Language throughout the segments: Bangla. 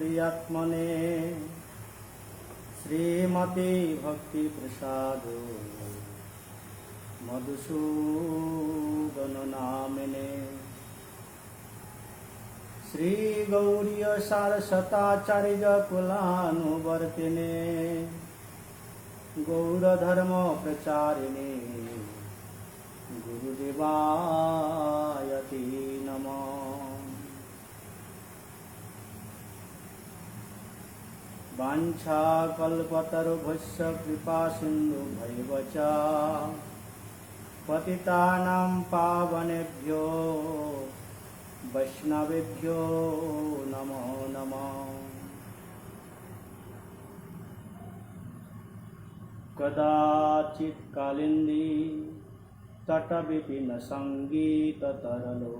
प्रियात्मने श्रीमते भक्ति प्रसाद मधुसूदन नामिने श्री गौरीय सारस्वताचार्य कुलानुवर्तिने गौरधर्म प्रचारिणे गुरुदेवायते नमः। वाञ्छाकल्पतरुभ्यश्च कृपासिन्धुभ्यैव च पतितानां पावनेभ्यो वैष्णवेभ्यो नमो नमः। कदाचित् कालिन्दी तटविपिनसङ्गीततरलो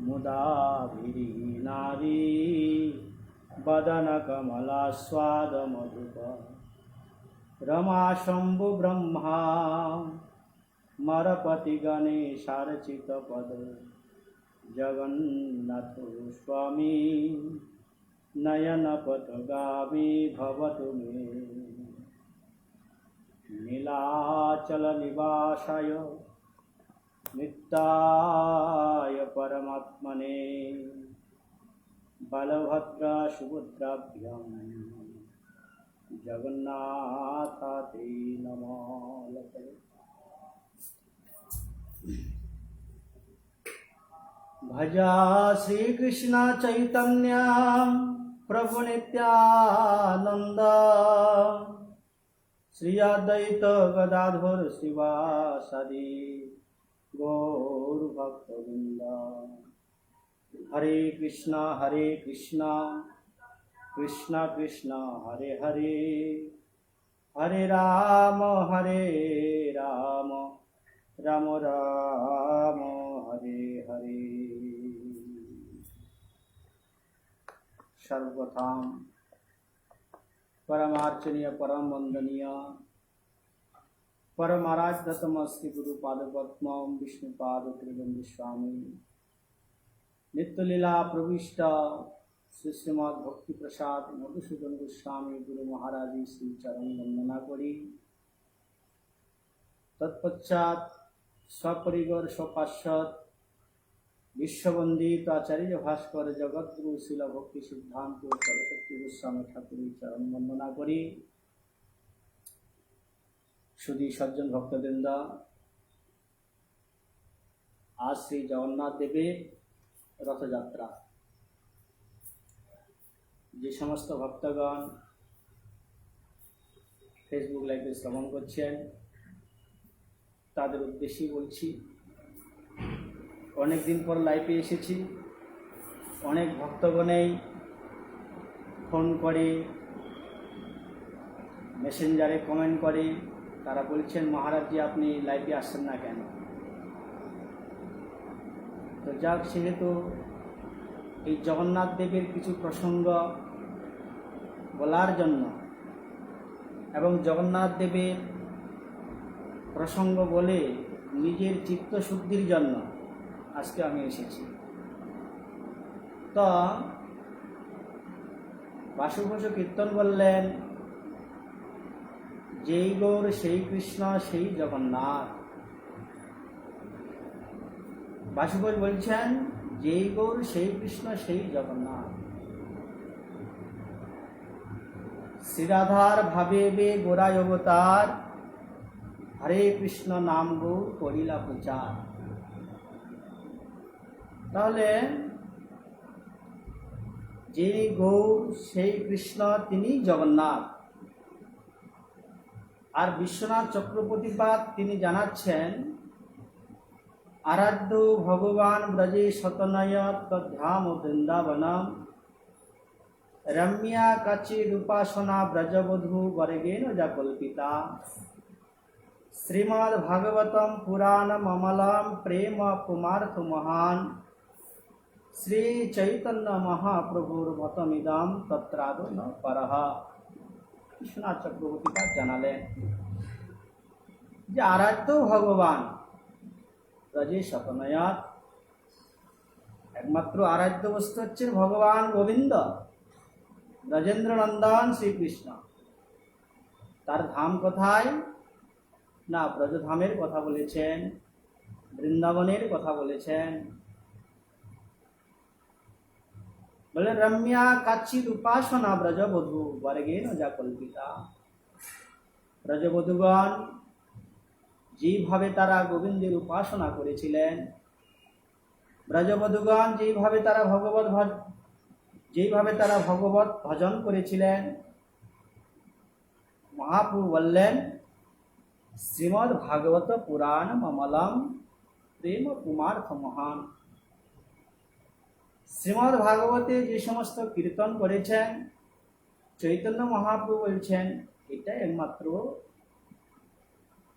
मुदाभिरीनारी वदनकमलास्वादमधुप रमाशम्भुब्रह्मा मरपतिगणेशार्चितपद जगन्नाथो स्वामी नयनपथगामी भवतु मे। नीलाचलनिवासाय नित्याय परमात्मने बलभद्र सुभद्राभ्यां जगन्नाथाते नमः। भजा श्रीकृष्ण चैतन्य प्रभु नित्यानंद श्री अद्वैत गदाधर शिवासादि गौर भक्तवृंद। हरे कृष्णा कृष्णा कृष्णा हरे हरे हरे राम राम राम हरे हरे। सर्वप्रथम परमार्चनीय परम वंदनीय परमाराध्यतम श्री गुरुपादपद्म विष्णुपाद त्रिवेंद्र स्वामी नित्यलीला प्रविष्ट श्री श्रीमद् भक्ति प्रसाद मधुसूदन गोस्वामी गुरु महाराज श्री चरण वंदना करी तत्पश्चात सपरिगर सपार्षद विश्ववंदित आचार्य भास्कर जगद्गुरु शिल भक्ति सिद्धांत सरस्वती गोस्वामी ठाकुर चरण वंदना करी सुधी सज्जन भक्तवृंद आज श्री जगन्नाथ देवेर रथयात्रा जे समस्त भक्तगण फेसबुक लाइवे श्रवण करছেন তাদের উদ্দেশ্যে বলছি অনেক দিন পর লাইভে এসেছি। অনেক ভক্তগণেই ফোন করে মেসেঞ্জারে কমেন্ট করে তারা বলছেন মহারাজ জি আপনি লাইভে আসছেন না কেন। তো যাক সেহেতু এই জগন্নাথ দেবের কিছু প্রসঙ্গ বলার জন্য এবং জগন্নাথ দেবের প্রসঙ্গ বলে নিজের চিত্তশুদ্ধির জন্য আজকে আমি এসেছি। তো বাসুঘোষ কীর্তন বললেন যেই গৌর সেই কৃষ্ণ সেই জগন্নাথ। বাসুঘোষ বলছেন যেই গৌর সেই কৃষ্ণ সেই জগন্নাথ। শ্রীরাধার ভাবে বে গোরায় অবতার হরে কৃষ্ণ নাম গৌর করিলা প্রচার। তাহলে যিনি গৌর সেই কৃষ্ণ তিনি জগন্নাথ। আর বিশ্বনাথ চক্রবর্তীপাদ তিনি জানাচ্ছেন আরাধ্য ভগবান ব্রজে শতনয় তদ্ধাম বৃন্দাবনম রম্যা কাচিরূপাসনা ব্রজবধূ বর্গেণ যা কল্পিতা শ্রীমদ্ ভাগবতম পুরাণম অমলম প্রেম পুমার্থ মহান শ্রী চৈতন্য মহাপ্রভুর মতমিদম তত্রাদো ন পরহ। বিশ্বনাথ চক্রবর্তীপাদ জানালেন যে আরাধ্য ভগবান ব্রজে শতনয়াত একমাত্র আরাধ্য বস্তু হচ্ছেন ভগবান গোবিন্দ, ব্রজেন্দ্র নন্দন শ্রীকৃষ্ণ। তার ধাম কোথায়? না ব্রজধামের কথা বলেছেন, বৃন্দাবনের কথা বলেছেন। বলেন রম্যা কাচ্চিৎ উপাসনা ব্রজবধূ বর্গেন যা কল্পিতা। ব্রজবধূগণ যেইভাবে তারা গোবিন্দের উপাসনা করেছিলেন, ব্রজবধূগণ যেইভাবে তারা ভগবত ভজন করেছিলেন, মহাপ্রভু বললেন শ্রীমদ্ ভাগবত পুরাণ মমলম প্রেম কুমার্থ মহান। শ্রীমদ্ ভাগবতে যে সমস্ত কীর্তন করেছেন, চৈতন্য মহাপ্রভু বলছেন এটা একমাত্র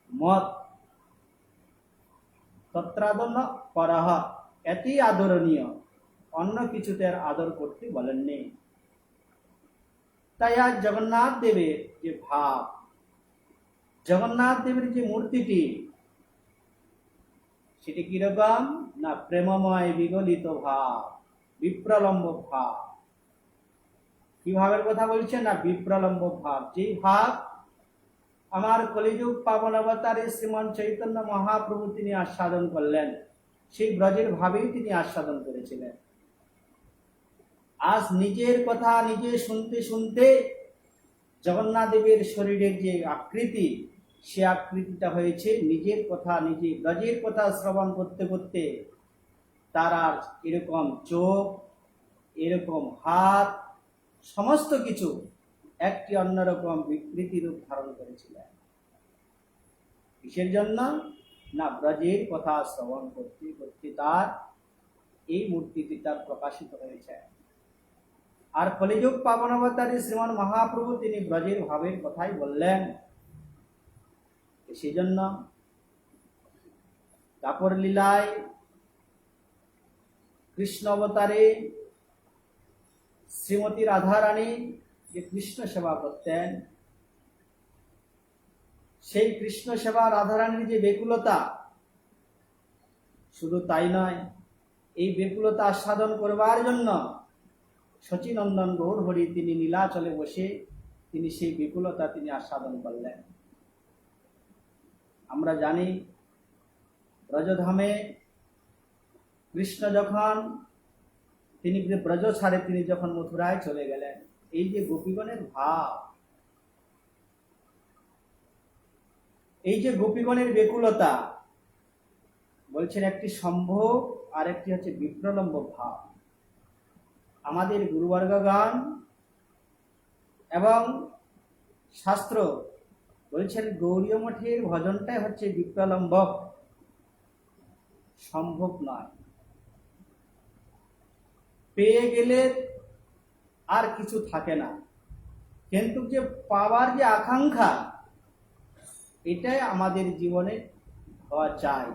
মত, তত্রাদন্য পরহ, এতই আদরণীয়, অন্য কিছুতে আর আদর করতে বলেননি। তাই আজ জগন্নাথ দেবের যে ভাব, জগন্নাথ দেবের যে মূর্তিটি, সেটি কিরকম? না প্রেমময় বিগলিত ভাব, বিপ্রলম্ব ভাব। কি ভাবের কথা বলছেন? না বিপ্রলম্ব ভাব। যেই ভাব আমার কলিযুগ পাবন অবতারে শ্রীমান চৈতন্য মহাপ্রভু তিনি আস্বাদন করলেন, সেই ব্রজের ভাবেই তিনি আস্বাদন করেছিলেন। আজ নিজের কথা নিজে শুনতে শুনতে জগন্নাথ দেবের শরীরের যে আকৃতি, সে আকৃতিটা হয়েছে নিজের কথা নিজে, ব্রজের কথা শ্রবণ করতে করতে তার আর এরকম চোখ, এরকম হাত, সমস্ত কিছু একটি অন্যরকম বিকৃতি রূপ ধারণ করেছিলেন। কিসের জন্য? না ব্রজের কথা শ্রবণ করতে করতে তার এই মূর্তিটি তার প্রকাশিত হয়েছে। আর কলিযুগ পাবন অবতারী শ্রীমান মহাপ্রভু তিনি ব্রজের ভাবের কথাই বললেন। সেই জন্য দাপর লীলায় কৃষ্ণ অবতারে শ্রীমতী রাধারানী যে কৃষ্ণ সেবা করতেন, সেই কৃষ্ণ সেবা রাধারানীর যে ব্যাকুলতা, শুধু তাই নয়, এই ব্যাকুলতা আস্বাদন করবার জন্য শচীনন্দন গৌর হরি তিনি নীলাচলে বসে তিনি সেই ব্যাকুলতা তিনি আস্বাদন করলেন। আমরা জানি ব্রজধামে কৃষ্ণ যখন তিনি ব্রজ ছাড়ে তিনি যখন মথুরায় চলে গেলেন, এই যে গোপীগণের ভাব, এই যে গোপীগণের ব্যাকুলতা, বলছেন একটি সম্ভোগ আর একটি হচ্ছে বিপ্রলম্ব ভাব। আমাদের গুরুবর্গগণ এবং শাস্ত্র বলছেন গৌরীয় মঠের ভজনটাই হচ্ছে বিপ্রলম্বক, সম্ভব নয়। পেয়ে গেলে আর কিছু থাকে না, কিন্তু যে পাওয়ার যে আকাঙ্ক্ষা, এটাই আমাদের জীবনে হওয়া চাই।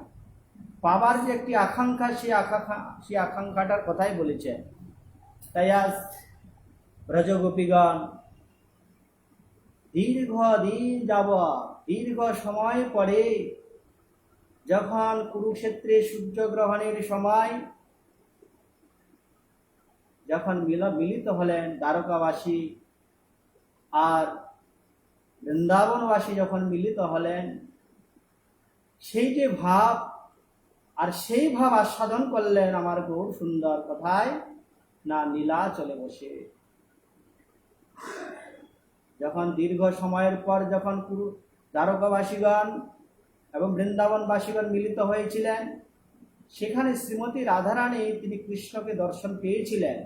পাওয়ার যে একটি আকাঙ্ক্ষা, সেই আকাঙ্ক্ষাটার কথাই বলেছেন। তাই আজ ব্রজগোপীগণ দীর্ঘ দিন যাবৎ, দীর্ঘ সময় পরে যখন কুরুক্ষেত্রে সূর্যগ্রহণের সময় যখন মিলিত হলেন দ্বারকাবাসী আর বৃন্দাবনবাসী, যখন মিলিত হলেন, সেই যে ভাব আর সেই ভাব আস্বাদন করলেন আমার গৌর সুন্দর কোথায়? না নীলাচলে বসে। যখন দীর্ঘ সময়ের পর যখন দ্বারকাবাসীগণ এবং বৃন্দাবনবাসীগণ মিলিত হয়েছিলেন, সেখানে শ্রীমতী রাধারানী তিনি কৃষ্ণকে দর্শন পেয়েছিলেন,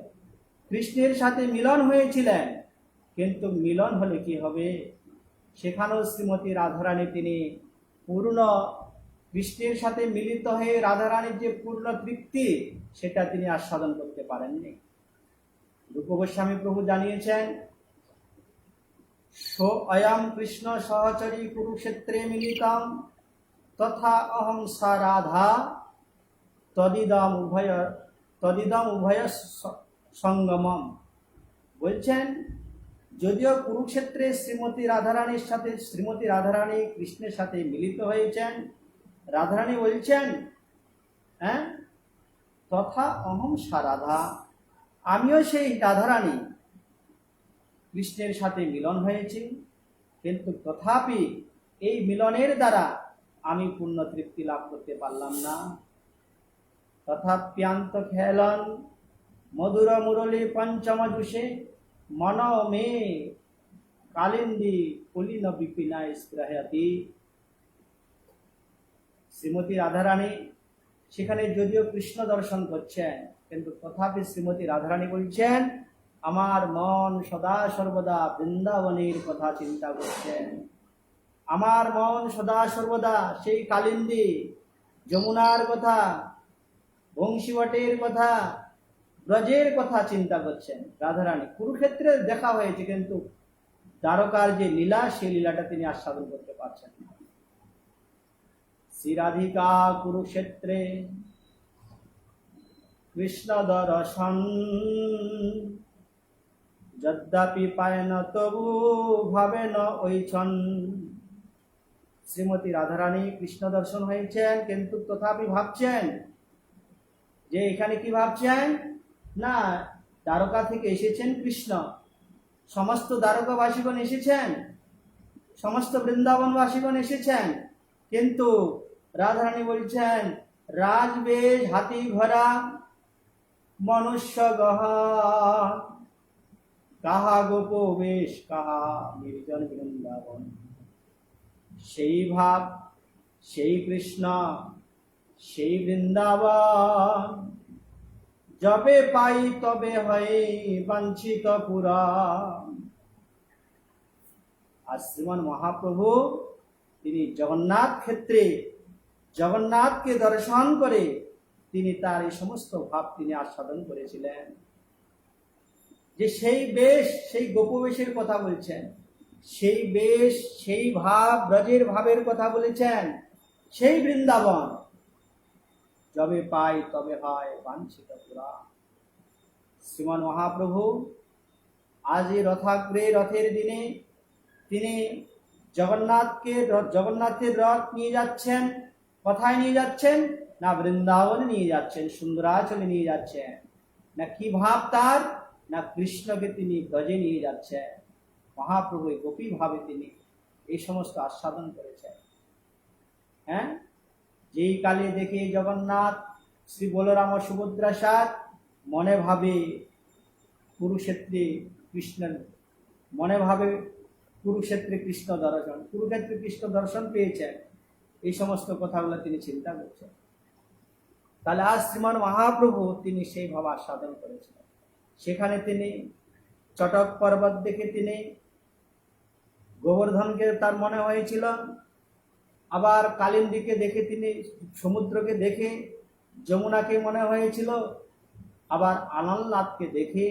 কৃষ্ণের সাথে মিলন হয়েছিলেন। কিন্তু মিলন হলে কি হবে? সেখানেও শ্রীমতী রাধারানী তিনি পূর্ণ কৃষ্ণের সাথে মিলিত হয়ে রাধারানীর যে পূর্ণ তৃপ্তি, সেটা তিনি আস্বাদন করতে পারেননি। রূপ গোস্বামী প্রভু জানিয়েছেন, সো অয়ম কৃষ্ণ সহচরী কুরুক্ষেত্রে মিলিতম তথা অহং সা রাধা তদিদম উভয় সঙ্গমম। বলছেন যদিও কুরুক্ষেত্রে শ্রীমতী রাধারানী কৃষ্ণের সাথে মিলিত হয়েছেন, রাধারানী বলছেন তথা অহং সা রাধা, আমিও সেই রাধারানী। কৃষ্ণের সাথে মিলন হয়েছে, কিন্তু তথাপি এই মিলনের দ্বারা আমি পূর্ণ তৃপ্তি লাভ করতে পারলাম না। তথাপ্যান্ত খেলন মধুর মুরলী পঞ্চম জুষে, মন মে কালিন্দী পুলিন বিপিনা স্পৃহয়তি। শ্রীমতী রাধারানী সেখানে যদিও কৃষ্ণ দর্শন করছেন, কিন্তু তথাপি শ্রীমতী রাধারানী বলছেন, আমার মন সদা সর্বদা বৃন্দাবনের কথা চিন্তা করছেন। আমার মন সদা সর্বদা সেই কালিন্দী যমুনার কথা, বংশীবটের কথা, ব্রজের কথা চিন্তা করছেন রাধারানী। কুরুক্ষেত্রে দেখা হয়েছে, কিন্তু দ্বারকার যে লীলা, সেই লীলাটা তিনি আস্বাদন করতে পারছেন না। শ্রী রাধিকা কুরুক্ষেত্রে কৃষ্ণ দর্শন, যদ্যপি পায় না তবু ভাবে ন ঐছন। শ্রীমতী রাধারানী কৃষ্ণ দর্শন হয়েছেন, কিন্তু তথাপি ভাবছেন যে, এখানে কি ভাবছেন না, দ্বারকা থেকে এসেছেন কৃষ্ণ, সমস্ত দ্বারকাবাসীগণ এসেছেন, সমস্ত বৃন্দাবনবাসীগণ এসেছেন, কিন্তু রাধারানী বলছেন, রাজবেশ হাতি ঘোড়া মনুষ্য গহ, কাহা গোপ বেশ কাহা নির্জন বৃন্দাবন। সেই ভাব, সেই কৃষ্ণ, সেই বৃন্দাবন, যবে পাই তবে হয় বাঞ্ছিত পুরা। আর শ্রীমান মহাপ্রভু তিনি জগন্নাথ ক্ষেত্রে জগন্নাথকে দর্শন করে তিনি তার এই সমস্ত ভাব তিনি আস্বাদন করেছিলেন। যে সেই বেশ, সেই গোপবেশের কথা বলছেন, সেই বেশ, সেই ভাব, ব্রজের ভাবের কথা বলেছেন, সেই বৃন্দাবন, যবে পাই তবে হয় বাঞ্ছিত পুরা। শ্রীমান মহাপ্রভু আজ এই রথের দিনে তিনি জগন্নাথের রথ নিয়ে যাচ্ছেন। কোথায় নিয়ে যাচ্ছেন না, বৃন্দাবনে নিয়ে যাচ্ছেন, সুন্দরাচলে নিয়ে যাচ্ছেন। না কি ভাব তার, না কৃষ্ণকে তিনি ব্রজে নিয়ে যাচ্ছেন। মহাপ্রভু গোপী ভাবে তিনি এই সমস্ত আস্বাদন করেছেন। হ্যাঁ, যেই কালে দেখে জগন্নাথ শ্রী বলরাম ও সুভদ্রা সাথ মনে ভাবে কুরুক্ষেত্রে কৃষ্ণের, মনে ভাবে কুরুক্ষেত্রে কৃষ্ণ দর্শন, কুরুক্ষেত্রে কৃষ্ণ দর্শন পেয়েছেন, এই সমস্ত কথাগুলো তিনি চিন্তা করছেন। তাহলে আজ শ্রীমান মহাপ্রভু তিনি সেই ভাব আস্বাদন করেছিলেন। সেখানে তিনি চটক পর্বত দেখে তিনি গোবর্ধনকে তার মনে হয়েছিল, আবার কালিন্দীকে দেখে তিনি সমুদ্রকে দেখে যমুনাকে মনে হয়েছিল, আবার আনন্দনাথকে দেখে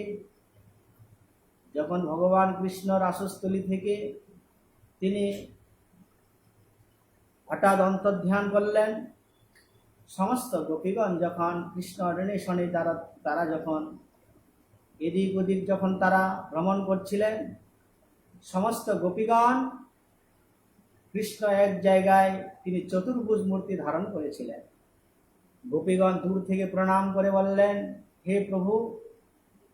যখন ভগবান কৃষ্ণ রাসস্থলী থেকে তিনি হঠাৎ অন্তর্ধান করলেন, সমস্ত গোপীগণ যখন কৃষ্ণ অন্বেষণে তারা যখন এদিক ওদিক যখন তারা ভ্রমণ করছিলেন, সমস্ত গোপীগণ কৃষ্ণ এক জায়গায় তিনি চতুর্ভুজ মূর্তি ধারণ করেছিলেন। গোপীগণ দূর থেকে প্রণাম করে বললেন, হে প্রভু,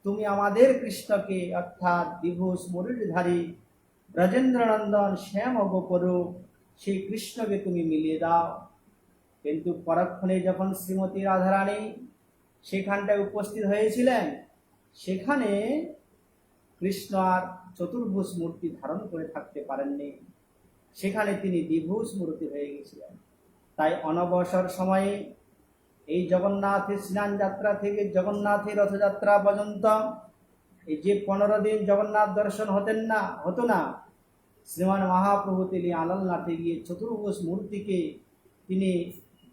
তুমি আমাদের কৃষ্ণকে অর্থাৎ দ্বিভুজ মুরলীধারী ব্রজেন্দ্রনন্দন শ্যাম গোপরু সেই কৃষ্ণকে তুমি মিলিয়ে দাও। কিন্তু পরক্ষণে যখন শ্রীমতী রাধারানী সেখানটায় উপস্থিত হয়েছিলেন, সেখানে কৃষ্ণ আর চতুর্ভুজ মূর্তি ধারণ করে থাকতে পারেননি, সেখানে তিনি দ্বিভুজ মূর্তি হয়ে গেছিলেন। তাই অনবসর সময়ে এই জগন্নাথের স্নান যাত্রা থেকে জগন্নাথের রথযাত্রা পর্যন্ত এই যে 15 দিন জগন্নাথ দর্শন হতো না, শ্রীমান মহাপ্রভু তিনি আলালনাথে গিয়ে চতুর্ভুজ মূর্তিকে তিনি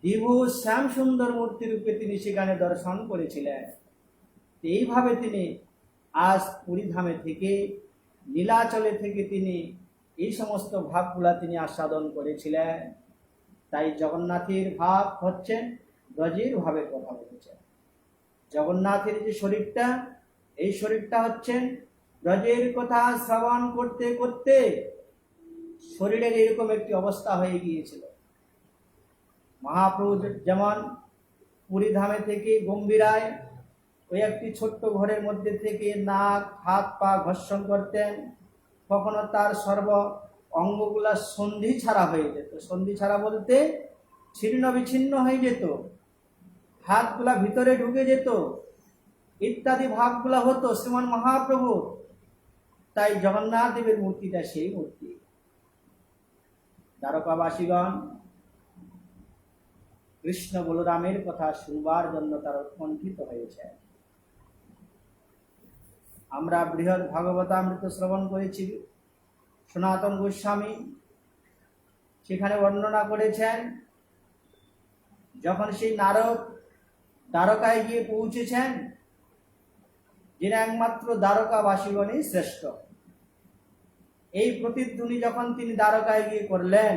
দ্বিভুজ শ্যাম সুন্দর মূর্তি রূপে তিনি সেখানে দর্শন করেছিলেন। এইভাবে তিনি আজ পুরীধামে থেকে, নীলাচলে থেকে তিনি এই সমস্ত ভাবগুলা তিনি আস্বাদন করেছিলেন। তাই জগন্নাথের ভাব হচ্ছেন ব্রজের ভাবের কথা বলেছেন। জগন্নাথের যে শরীরটা, এই শরীরটা হচ্ছেন ব্রজের কথা শ্রবণ করতে করতে শরীরের এরকম একটি অবস্থা হয়ে গিয়েছিল। মহাপ্রভু যেমন পুরী ধামে থেকে গম্ভীরায় ওই একটি ছোট্ট ঘরের মধ্যে থেকে নাক হাত পা ঘর্ষণ করতেন। কখনো তার সর্ব অঙ্গগুলা সন্ধি ছাড়া হয়ে যেত। সন্ধি ছাড়া বলতে ছিন্ন বিচ্ছিন্ন হয়ে যেত, হাতগুলা ভিতরে ঢুকে যেত, ইত্যাদি ভাবগুলা হতো শ্রীমান মহাপ্রভু। তাই জগন্নাথ দেবের মূর্তিটা সেই মূর্তি। দ্বারকাবাসীগণ কৃষ্ণ বলরামের কথা শুনবার জন্য তারা উৎকণ্ঠিত হয়েছে। আমরা বৃহৎ ভাগবতামৃত শ্রবণ করেছি, সনাতন গোস্বামী সেখানে বর্ণনা করেছেন, যখন সেই নারদ দ্বারকায় গিয়ে পৌঁছেছেন, যিনি একমাত্র দ্বারকাবাসীগণই শ্রেষ্ঠ, এই প্রতিধ্বনি যখন তিনি দ্বারকায় গিয়ে করলেন,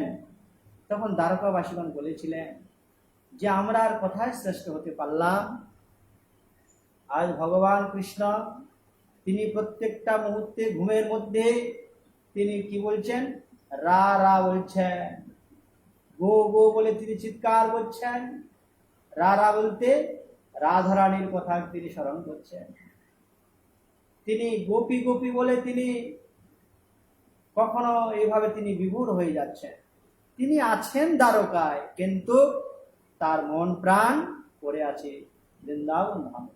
তখন দ্বারকাবাসীগণ বলেছিলেন যে আমরা আর কোথায় শ্রেষ্ঠ হতে পারলাম। আজ ভগবান কৃষ্ণ তিনি প্রত্যেকটা মুহূর্তে ঘুমের মধ্যে তিনি কি বলছেন, রা রা বলছেন, গো গো বলে তিনি চিৎকার করছেন, রা রা বলতে রাধারানীর কথা তিনি স্মরণ করছেন। তিনি গোপী গোপী বলে তিনি কখনো এইভাবে তিনি বিভোর হয়ে যাচ্ছেন। তিনি আছেন দ্বারকায়, কিন্তু তার মন প্রাণ পড়ে আছে বৃন্দাবন ধামে।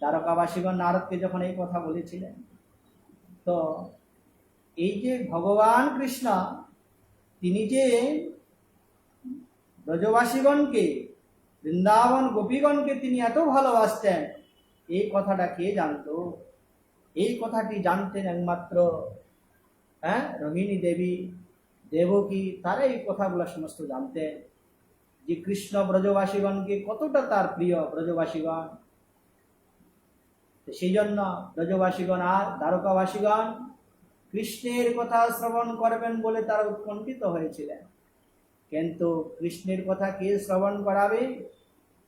দ্বারকাবাসীগণ নারদকে যখন এই কথা বলেছিলেন, তো এই যে ভগবান কৃষ্ণ তিনি যে ব্রজবাসীগণকে, বৃন্দাবন গোপীগণকে তিনি এত ভালোবাসতেন, এই কথাটা কে জানতো? এই কথাটি জানতেন একমাত্র রোহিণী দেবী, দেবকী, তারা এই কথাগুলো সমস্ত জানতেন যে কৃষ্ণ ব্রজবাসীগণকে কতটা তার প্রিয় ব্রজবাসীগণ। সেই জন্য ব্রজবাসীগণ আর দ্বারকাবাসীগণ কৃষ্ণের কথা শ্রবণ করবেন বলে তারা উৎকণ্ঠিত হয়েছিলেন। কিন্তু কৃষ্ণের কথা কে শ্রবণ করাবে?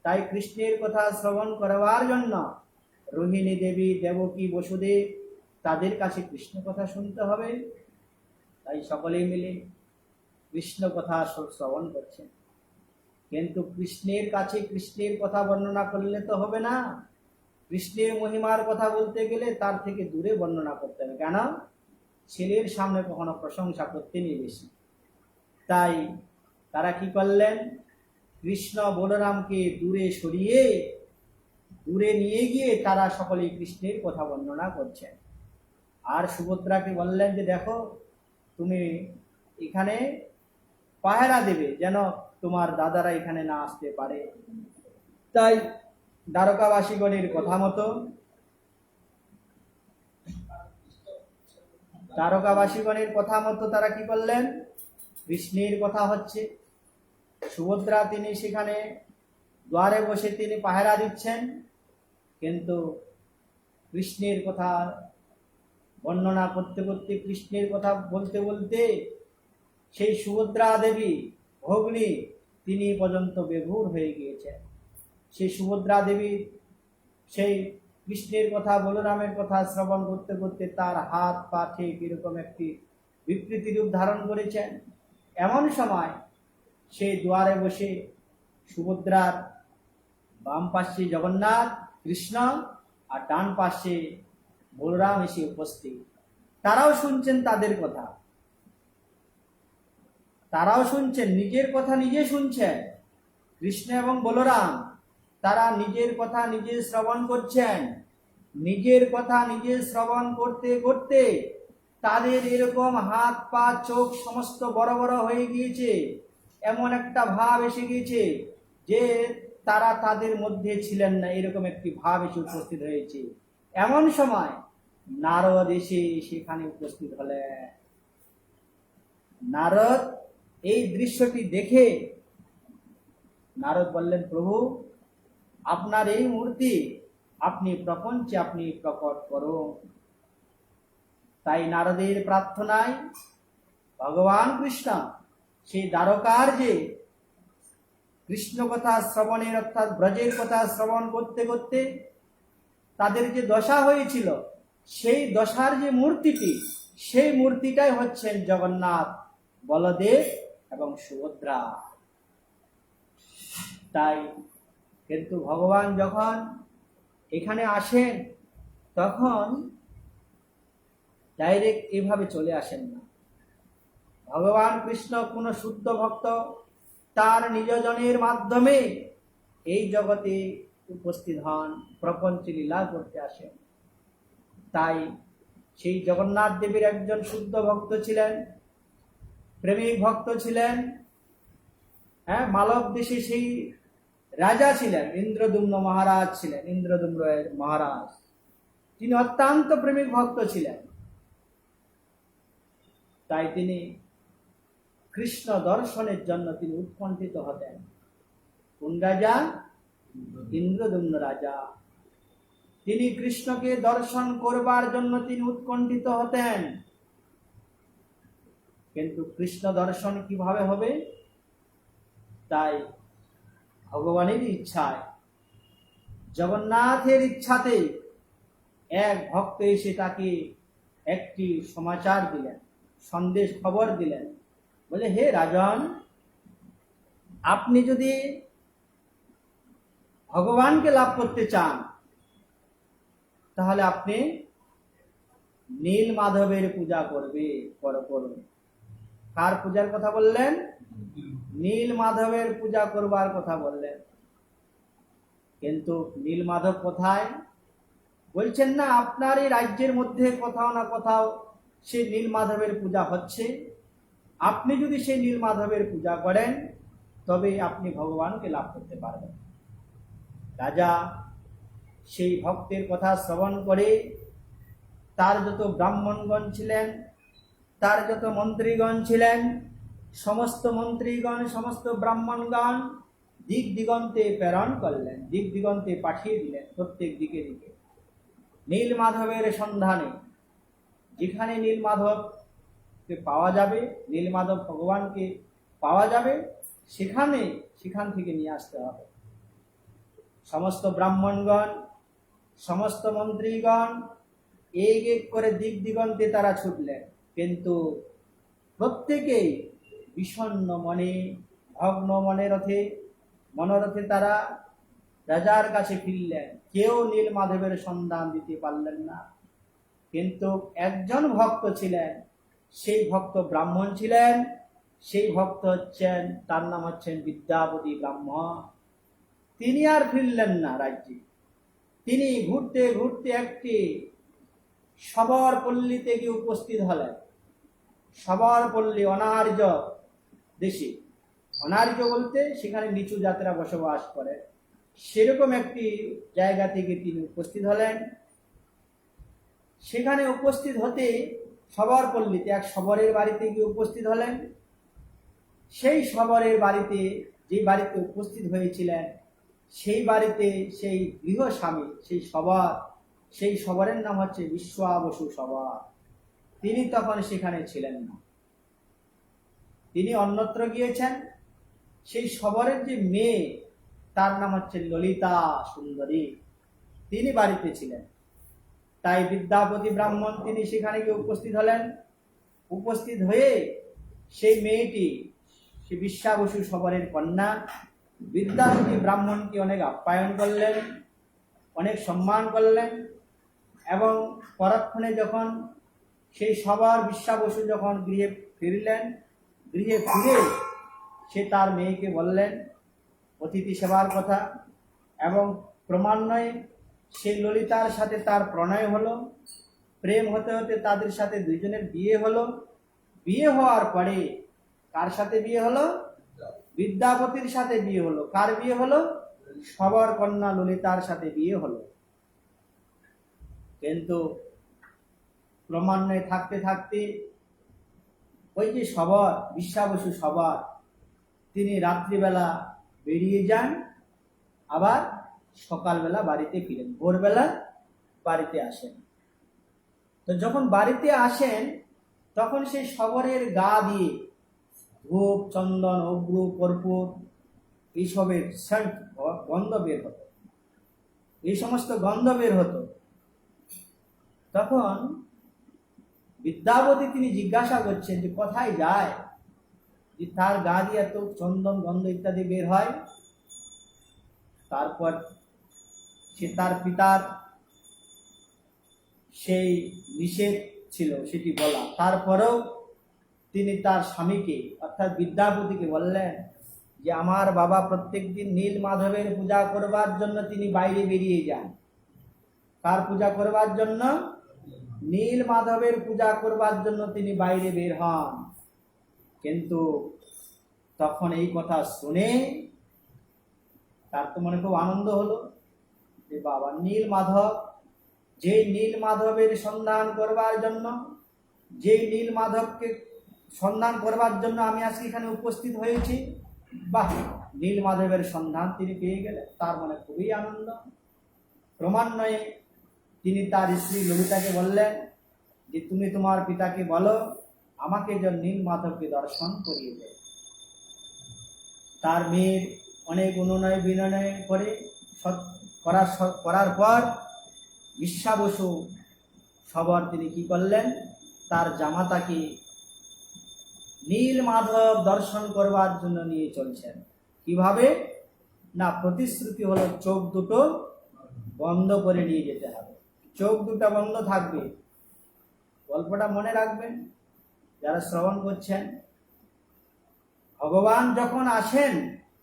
তাই কৃষ্ণের কথা শ্রবণ করবার জন্য রোহিণী দেবী, দেবকী, বসুদেব, তাদের কাছে কৃষ্ণ কথা শুনতে হবে। তাই সকলেই মিলে কৃষ্ণ কথা শ্রবণ করছেন। কিন্তু কৃষ্ণের কাছে কৃষ্ণের কথা বর্ণনা করলে তো হবে না। কৃষ্ণের মহিমার কথা বলতে গেলে তার থেকে দূরে বর্ণনা করতে হবে। কেন? ছেলের সামনে কখনো প্রশংসা করতে নিয়ে বেশি। তাই তারা কি করলেন, কৃষ্ণ বলরামকে দূরে সরিয়ে, দূরে নিয়ে গিয়ে তারা সকলেই কৃষ্ণের কথা বর্ণনা করছেন। আর সুভদ্রাকে বললেন যে দেখো, তুমি এখানে পাহারা দেবে, যেন তোমার দাদারা এখানে না আসতে পারে। তাই দ্বারকাবাসীগণের কথা মতো, তারা কি করলেন, কৃষ্ণের কথা হচ্ছে, সুভদ্রা তিনি সেখানে দ্বারে বসে তিনি পাহারা দিচ্ছেন, কিন্তু কৃষ্ণের কথা বর্ণনা করতে করতে, কৃষ্ণের কথা বলতে বলতে সেই সুভদ্রা দেবী ভগ্নী তিনি পর্যন্ত বেঘোর হয়ে গিয়েছেন। সেই সুভদ্রা দেবী সেই কৃষ্ণের কথা, বলরামের কথা শ্রবণ করতে করতে তার হাত পা ঠিক এরকম একটি বিকৃতি রূপ ধারণ করেছেন। এমন সময় সেই দুয়ারে বসে সুভদ্রার বাম পাশে জগন্নাথ কৃষ্ণ আর ডান পাশে বলরাম এসে উপস্থিত। তারাও শুনছেন তাদের কথা, তারাও শুনছেন, নিজের কথা নিজে শুনছেন। কৃষ্ণ এবং বলরাম তারা নিজের কথা নিজে শ্রবণ করছেন। নিজের কথা নিজে শ্রবণ করতে করতে তাদের এরকম হাত পা চোখ সমস্ত বড় বড় হয়ে গিয়েছে, এমন একটা ভাব এসে গিয়েছে যে তারা তাদের মধ্যে ছিলেন না, এরকম একটি ভাব এসে উপস্থিত হয়েছে। এমন সময় নারদ এসে সেখানে উপস্থিত হলেন। নারদ এই দৃশ্যটি দেখে নারদ বললেন, প্রভু আপনার এই মূর্তি আপনি প্রপঞ্চে আপনি প্রকট করুন। তাই নারদের প্রার্থনায় ভগবান কৃষ্ণ সেই দ্বারকার যে কৃষ্ণ কথা শ্রবণের, অর্থাৎ ব্রজের কথা শ্রবণ করতে করতে তাদের যে দশা হয়েছিল, সেই দশার যে মূর্তিটি, সেই মূর্তিটাই হচ্ছেন জগন্নাথ, বলদেব এবং সুভদ্রা। তাই কিন্তু ভগবান যখন এখানে আসেন তখন ডাইরেক্ট এভাবে চলে আসেন না। ভগবান কৃষ্ণ কোনো শুদ্ধ ভক্ত তার নিজজনের মাধ্যমে এই জগতে উপস্থিত হন, প্রপঞ্চ লীলা করতে আসেন। তাই সেই জগন্নাথ দেবের একজন শুদ্ধ ভক্ত ছিলেন, প্রেমিক ভক্ত ছিলেন। হ্যাঁ, মালব দেশে সেই রাজা ছিলেন, ইন্দ্রদুম্ন মহারাজ ছিলেন, ইন্দ্রদুম্নের মহারাজ। তিনি অত্যন্ত প্রেমিক ভক্ত ছিলেন। তাই তিনি কৃষ্ণ দর্শনের জন্য তিনি উৎকণ্ঠিত হতেন। কোন রাজা? ইন্দ্রদুম্ন রাজা। তিনি কৃষ্ণকে দর্শন করবার জন্য তিনি উৎকণ্ঠিত হতেন। কিন্তু কৃষ্ণ দর্শন কিভাবে হবে? তাই ভগবানের ইচ্ছায়, জগন্নাথের ইচ্ছাতে এক ভক্ত এসে তাকে একটি সমাচার দিলেন, সন্দেশ খবর দিলেন। বলে, হে রাজন, আপনি যদি ভগবানকে লাভ করতে চান তাহলে আপনি নীল মাধবের পূজা করুন। কার পূজার কথা বললেন? নীল মাধবের পূজা করবার কথা বললেন। কিন্তু নীল মাধব কোথায়? বলছেন না, আপনার এই রাজ্যের মধ্যে কোথাও না কোথাও সেই নীল মাধবের পূজা হচ্ছে। আপনি যদি সেই নীল মাধবের পূজা করেন তবে আপনি ভগবানকে লাভ করতে পারবেন। রাজা সেই ভক্তের কথা শ্রবণ করে তার যত ব্রাহ্মণগণ ছিলেন, তার যত মন্ত্রীগণ ছিলেন, সমস্ত মন্ত্রীগণ, সমস্ত ব্রাহ্মণগণ দিক দিগন্তে প্রেরণ করলেন, দিক দিগন্তে পাঠিয়ে দিলেন, প্রত্যেক দিকে দিকে নীল মাধবের সন্ধানে। যেখানে নীল মাধবকে পাওয়া যাবে, নীল মাধব ভগবানকে পাওয়া যাবে, সেখান থেকে নিয়ে আসতে হবে। সমস্ত ব্রাহ্মণগণ, সমস্ত মন্ত্রীগণ এক এক করে দিক দিগন্তে তারা ছুটলেন। কিন্তু প্রত্যেকেই বিষণ্ণ মনে, ভগ্ন মনোরথে তারা রাজার কাছে ফিরলেন। কেউ নীল মাধবের সন্ধান দিতে পারলেন না। কিন্তু একজন ভক্ত ছিলেন, সেই ভক্ত ব্রাহ্মণ ছিলেন। সেই ভক্ত হচ্ছেন, তার নাম হচ্ছেন বিদ্যাপতি ব্রাহ্মণ। তিনি আর ফিরলেন না রাজ্যে। তিনি ঘুরতে ঘুরতে একটি শবর পল্লীতে গিয়ে উপস্থিত হলেন। শবর পল্লী অনার্য দেশে। অনার্য বলতে সেখানে নিচু জাতিরা বসবাস করে, সেরকম একটি জায়গা থেকে তিনি উপস্থিত হলেন। সেখানে উপস্থিত হতে শবর পল্লীতে এক শবরের বাড়িতে গিয়ে উপস্থিত হলেন। সেই শবরের বাড়িতে, যে বাড়িতে উপস্থিত হয়েছিলেন, সেই বাড়িতে সেই গৃহস্বামী, সেই শবরের নাম হচ্ছে বিশ্বাবসু শবর। তিনি তখন সেখানে ছিলেন না, তিনি অন্যত্র গিয়েছেন। সেই শবরের যে মেয়ে, তার নাম হচ্ছে ললিতা সুন্দরী, তিনি বাড়িতে ছিলেন। তাই বিদ্যাপতি ব্রাহ্মণ তিনি সেখানে গিয়ে উপস্থিত হলেন। উপস্থিত হয়ে সেই মেয়েটি, সে বিশ্বাবসু শবরের কন্যা, বিদ্যাপতি ব্রাহ্মণকে অনেক আপ্যায়ন করলেন, অনেক সম্মান করলেন। এবং পরক্ষণে যখন সেই শবর বিশ্বাবসু যখন গৃহে ফিরলেন, গৃহে ফিরে সে তার মেয়েকে বললেন অতিথি সেবার কথা। এবং ক্রমান্বয়ে সেই ললিতার সাথে তার প্রণয় হলো, প্রেম হতে হতে তাদের সাথে দুইজনের বিয়ে হলো। বিয়ে হওয়ার পরে কার সাথে বিয়ে হলো? বিদ্যাপতির সাথে বিয়ে হলো। কার বিয়ে হলো? শবর কন্যা ললিতার সাথে বিয়ে হলো। কিন্তু ক্রমান্বয়ে থাকতে থাকতে ওই যে শবর, বিশ্বাবসু শবর, তিনি রাত্রিবেলা বেরিয়ে যান, আবার সকালবেলা বাড়িতে ফিরেন, ভোরবেলা বাড়িতে আসেন। তো যখন বাড়িতে আসেন তখন সেই শবরের গা দিয়ে ধূপ, চন্দন, অগ্র, কর্পূর এইসবের সেন্ট গন্ধ বের হতো, এই সমস্ত গন্ধ বের হতো। তখন বিদ্যাপতি তিনি জিজ্ঞাসা করছেন যে কোথায় যায়, যে তার গা দিয়ে এত চন্দন, গন্ধ ইত্যাদি বের হয়। তারপর সে তার পিতার সেই নিষেধ ছিল সেটি বলা, তারপরেও তিনি তার স্বামীকে অর্থাৎ বিদ্যাপতিকে বললেন যে আমার বাবা প্রত্যেকদিন নীল মাধবের পূজা করবার জন্য তিনি বাইরে বেরিয়ে যান। কার পূজা করবার জন্য? নীল মাধবের পূজা করবার জন্য তিনি বাইরে বের হন। কিন্তু তখন এই কথা শুনে তার তো মনে খুব আনন্দ হলো যে বাবা নীল মাধব, যে নীল মাধবের সন্ধান করবার জন্য, যে নীল মাধবকে সন্ধান করবার জন্য আমি আজকে এখানে উপস্থিত হয়েছি, বাহ, নীল মাধবের সন্ধান তিনি পেয়ে গেলেন। তার মনে খুবই আনন্দ। ক্রমান্বয়ে তিনি তার স্ত্রী ললিতাকে বললেন যে তুমি তোমার পিতাকে বলো আমাকে যেন নীল মাধবকে দর্শন করিয়ে দেয়। তার মেয়ের অনেক অনুনয় বিনয় করে করার পর বিশ্বা বসু সবর তিনি কি করলেন, তার জামাতাকে নীল মাধব দর্শন করবার জন্য নিয়ে চলছেন। কিভাবে না, প্রতিশ্রুতি হলো চোখ দুটো বন্ধ করে নিয়ে যেতে হবে। চোখ দুটো বন্ধ থাকবে। গল্পটা মনে রাখবেন যারা শ্রবণ করছেন। ভগবান যখন আসেন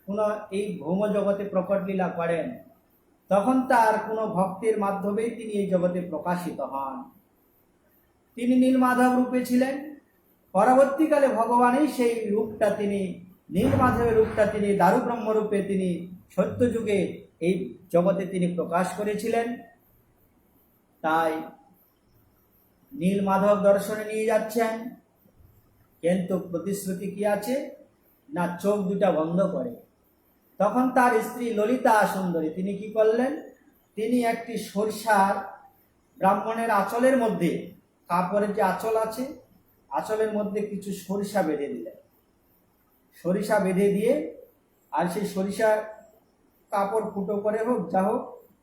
কোনো এই ভৌম জগতে প্রকট লীলা করেন, তখন তার কোনো ভক্তের মাধ্যমেই তিনি এই জগতে প্রকাশিত হন। তিনি নীলমাধব রূপে ছিলেন। পরবর্তীকালে ভগবানই সেই রূপটা তিনি, নীলমাধবের রূপটা তিনি দারুব্রহ্ম রূপে তিনি সত্যযুগে এই জগতে তিনি প্রকাশ করেছিলেন। তাই নীলমাধব দর্শনে নিয়ে যাচ্ছেন, কিন্তু প্রতিশ্রুতি কি আছে না, চোখ দুটা বন্ধ করে। তখন তার স্ত্রী ললিতা সুন্দরী তিনি কি করলেন, তিনি একটি সরিষার ব্রাহ্মণের আঁচলের মধ্যে, কাপড়ের যে আঁচল আছে, আঁচলের মধ্যে কিছু সরিষা বেঁধে দিলেন। সরিষা বেঁধে দিয়ে আর সেই সরিষা কাপড় ফুটো করে হোক যা হোক,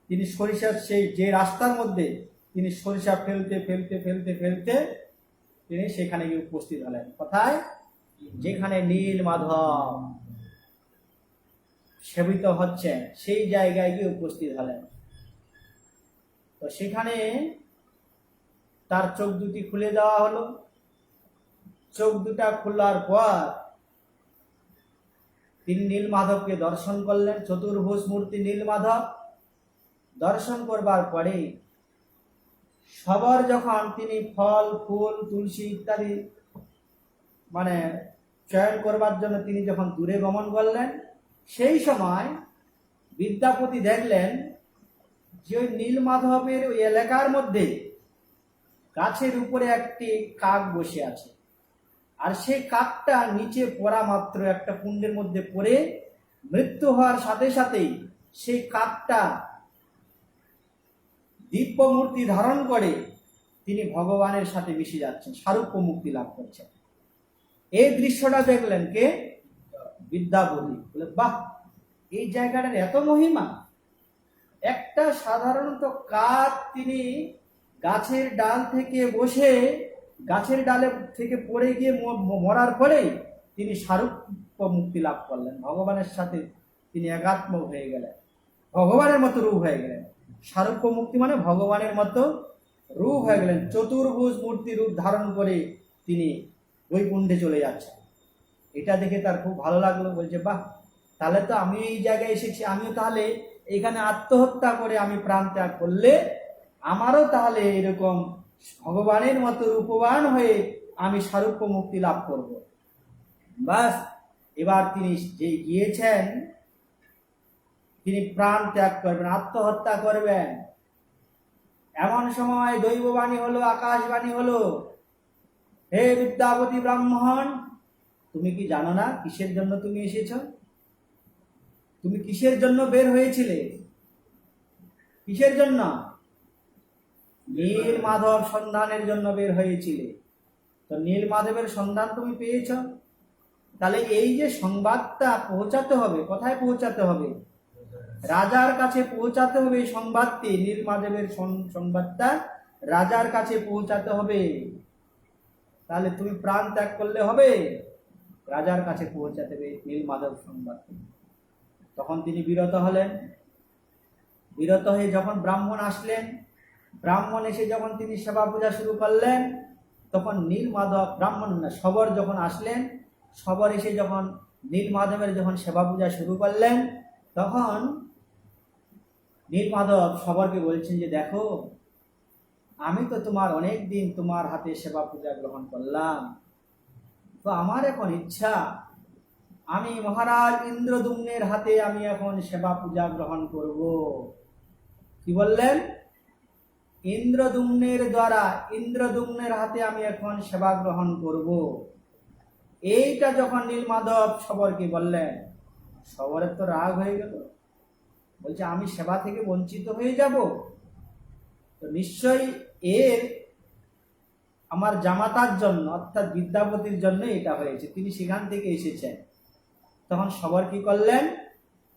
তিনি সরিষার সেই যে রাস্তার মধ্যে তিনি সরিষা ফেলতে ফেলতে ফেলতে ফেলতে তিনি সেখানে গিয়ে উপস্থিত হলেন। কোথায়? যেখানে নীল মাধব সেবিত হচ্ছেন সেই জায়গায় গিয়ে উপস্থিত হলেন। তো সেখানে তার চোখ দুটি খুলে দেওয়া হলো। চোখ দুটা খোলার পর তিনি নীল মাধবকে দর্শন করলেন। চতুর্ভুজ মূর্তি নীল মাধব দর্শন করবার পরে সবার যখন তিনি ফল ফুল তুলসী ইত্যাদি মানে চয়ন করবার জন্য তিনি যখন দূরে গমন করলেন, সেই সময় বিদ্যাপতি দেখলেন যে ওই নীল মাধবের ওই এলাকার মধ্যে গাছের উপরে একটি কাক বসে আছে। আর সেই কাকটা নিচে পড়া মাত্র একটা কুণ্ডের মধ্যে পড়ে মৃত্যু হওয়ার সাথে সাথেই সেই কাকটা দিব্য মূর্তি ধারণ করে তিনি ভগবানের সাথে মিশে যাচ্ছেন, সারূপ্য মুক্তি লাভ করছেন। এই দৃশ্যটা দেখলেন কে? বিদ্যাপতি। বলে বাহ, এই জায়গাটার এত মহিমা। একটা সাধারণত কাক তিনি গাছের ডাল থেকে বসে, গাছের ডালে থেকে পড়ে গিয়ে মরার পরেই তিনি সারূপ্য মুক্তি লাভ করলেন, ভগবানের সাথে তিনি একাত্ম হয়ে গেলেন, ভগবানের মতো রূপ হয়ে গেলেন। সারূপ্য মুক্তি মানে ভগবানের মতো রূপ হয়ে গেলেন। চতুর্ভুজ মূর্তি রূপ ধারণ করে তিনি বৈকুণ্ঠে চলে যাচ্ছেন। এটা দেখে তার খুব ভালো লাগলো। বলছে বাহ, তাহলে তো আমি এই জায়গায় এসেছি, আমিও তাহলে এখানে আত্মহত্যা করে আমি প্রাণ ত্যাগ করলে আমারও তাহলে এরকম ভগবানের মতো রূপবান হয়ে আমি সারূপ্য মুক্তি লাভ করব। বাস, এবার তিনি যে গিয়েছেন তিনি প্রাণ ত্যাগ করবেন, আত্মহত্যা করবেন। এমন সময় দৈববাণী হলো, আকাশবাণী হলো, হে বিদ্যাপতি ব্রাহ্মণ, তুমি কি জানো না কিসের জন্য তুমি এসেছ? তুমি কিসের জন্য বের হয়েছিলে? কিসের জন্য? নীল মাধব সন্ধানের জন্য বের হয়েছিলে। তো নীল মাধবের সন্ধান তুমি পেয়েছ, তাহলে এই যে সংবাদটা পৌঁছাতে হবে, কোথায় পৌঁছাতে হবে? রাজার কাছে পৌঁছাতে হবে। এই সংবাদটি, নীল মাধবের সংবাদটা রাজার কাছে পৌঁছাতে হবে। তাহলে তুমি প্রাণ ত্যাগ করলে হবে, রাজার কাছে পৌঁছাতে হবে নীল মাধব সংবাদটি। তখন তিনি বিরত হলেন। বিরত হয়ে যখন ব্রাহ্মণ আসলেন, ব্রাহ্মণ এসে যখন তিনি সেবা পূজা শুরু করলেন, তখন নীলমাধব ব্রাহ্মণ না শবর যখন আসলেন, শবর এসে যখন নীলমাধবের যখন সেবা পূজা শুরু করলেন, তখন নীলমাধব শবরকে বলছেন যে দেখো, আমি তো তোমার অনেক দিন তোমার হাতে সেবা পূজা গ্রহণ করলাম, তো আমার এখন ইচ্ছা আমি মহারাজ ইন্দ্রদ্যুম্নের হাতে আমি এখন সেবা পূজা গ্রহণ করব। কি বললেন? ইন্দ্রদ্যুম্নের দ্বারা ইন্দ্রদ্যুম্নের হাতে আমি এখন সেবা গ্রহণ করব। এইটা যখন নীলমাধব শবরকে বললেন, শবরের তো রাগ হয়ে গেল, বলছে আমি সেবা থেকে বঞ্চিত হয়ে যাব, তো নিশ্চয়ই এর আমার জামাতার জন্য অর্থাৎ বিদ্যাপতির জন্য এটা হয়েছে, তিনি সেখান থেকে এসেছেন। তখন শবর কি করলেন?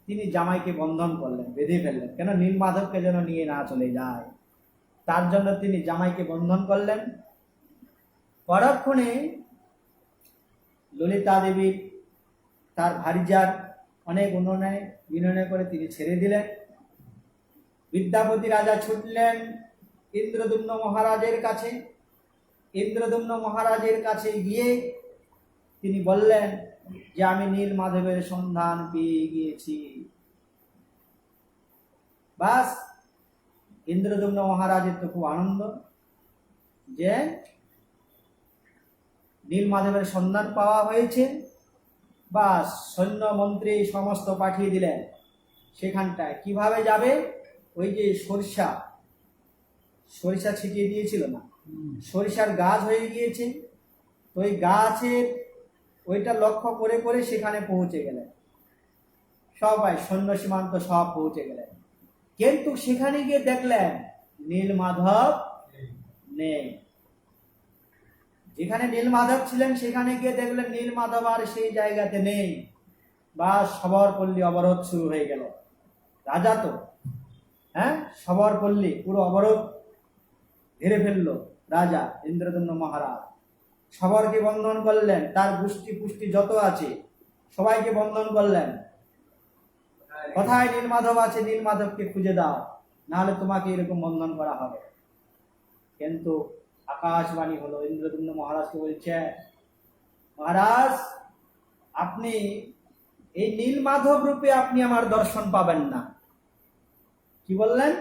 তিনি জামাইকে বন্ধন করলেন, বেঁধে ফেললেন, কেন নীলমাধবকে যেন নিয়ে না চলে যায়, তার জন্য তিনি জামাইকে বন্ধন করলেন। পরক্ষণে ললিতা দেবী তার ভারিজার অনেক বিনয় করে তিনি ছেড়ে দিলেন। বিদ্যাপতি রাজা ছুটলেন ইন্দ্রদ্যুম্ন মহারাজের কাছে। ইন্দ্রদ্যুম্ন মহারাজের কাছে গিয়ে তিনি বললেন যে আমি নীলমাধবের সন্ধান পেয়ে গিয়েছি। বাস, ইন্দ্রদ্যুম্ন মহারাজের তো খুব আনন্দ যে নীলমাধবের সন্ধান পাওয়া হয়েছে। বাস, সৈন্য মন্ত্রী সমস্ত পাঠিয়ে দিলেন সেখানটায়। কিভাবে যাবে? ওই যে সরিষা ছিটিয়ে দিয়েছিল না, সরিষার গাছ হয়ে গিয়েছে, তো ওই গাছের ওইটা লক্ষ্য করে করে সেখানে পৌঁছে গেলেন। সবাই সৈন্য সীমান্ত সব পৌঁছে গেলেন, কিন্তু সেখানে গিয়ে দেখলেন নীলমাধব নেই। যেখানে নীলমাধব ছিলেন সেখানে গিয়ে দেখলেন নীলমাধব আর সেই জায়গাতে নেই। বা শবরপল্লী অবরোধ শুরু হয়ে গেল। রাজা তো শবরপল্লী পুরো অবরোধ ঘিরে ফেললো রাজা ইন্দ্রদ্যুম্ন মহারাজ। শবরকে বন্ধন করলেন, তার গোষ্ঠী পুষ্টি যত আছে সবাইকে বন্ধন করলেন। কোথায় নীলমাধব আছে, নীলমাধবকে খুঁজে দাও, নাহলে তোমাকে এরকম বন্ধন করা হবে। কিন্তু আকাশবাণী হলো, ইন্দ্রদ্যুম্ন মহারাজকে বলছে, মহারাজ আপনি এই নীলমাধব রূপে আপনি আমার দর্শন পাবেন না। কি বললেন?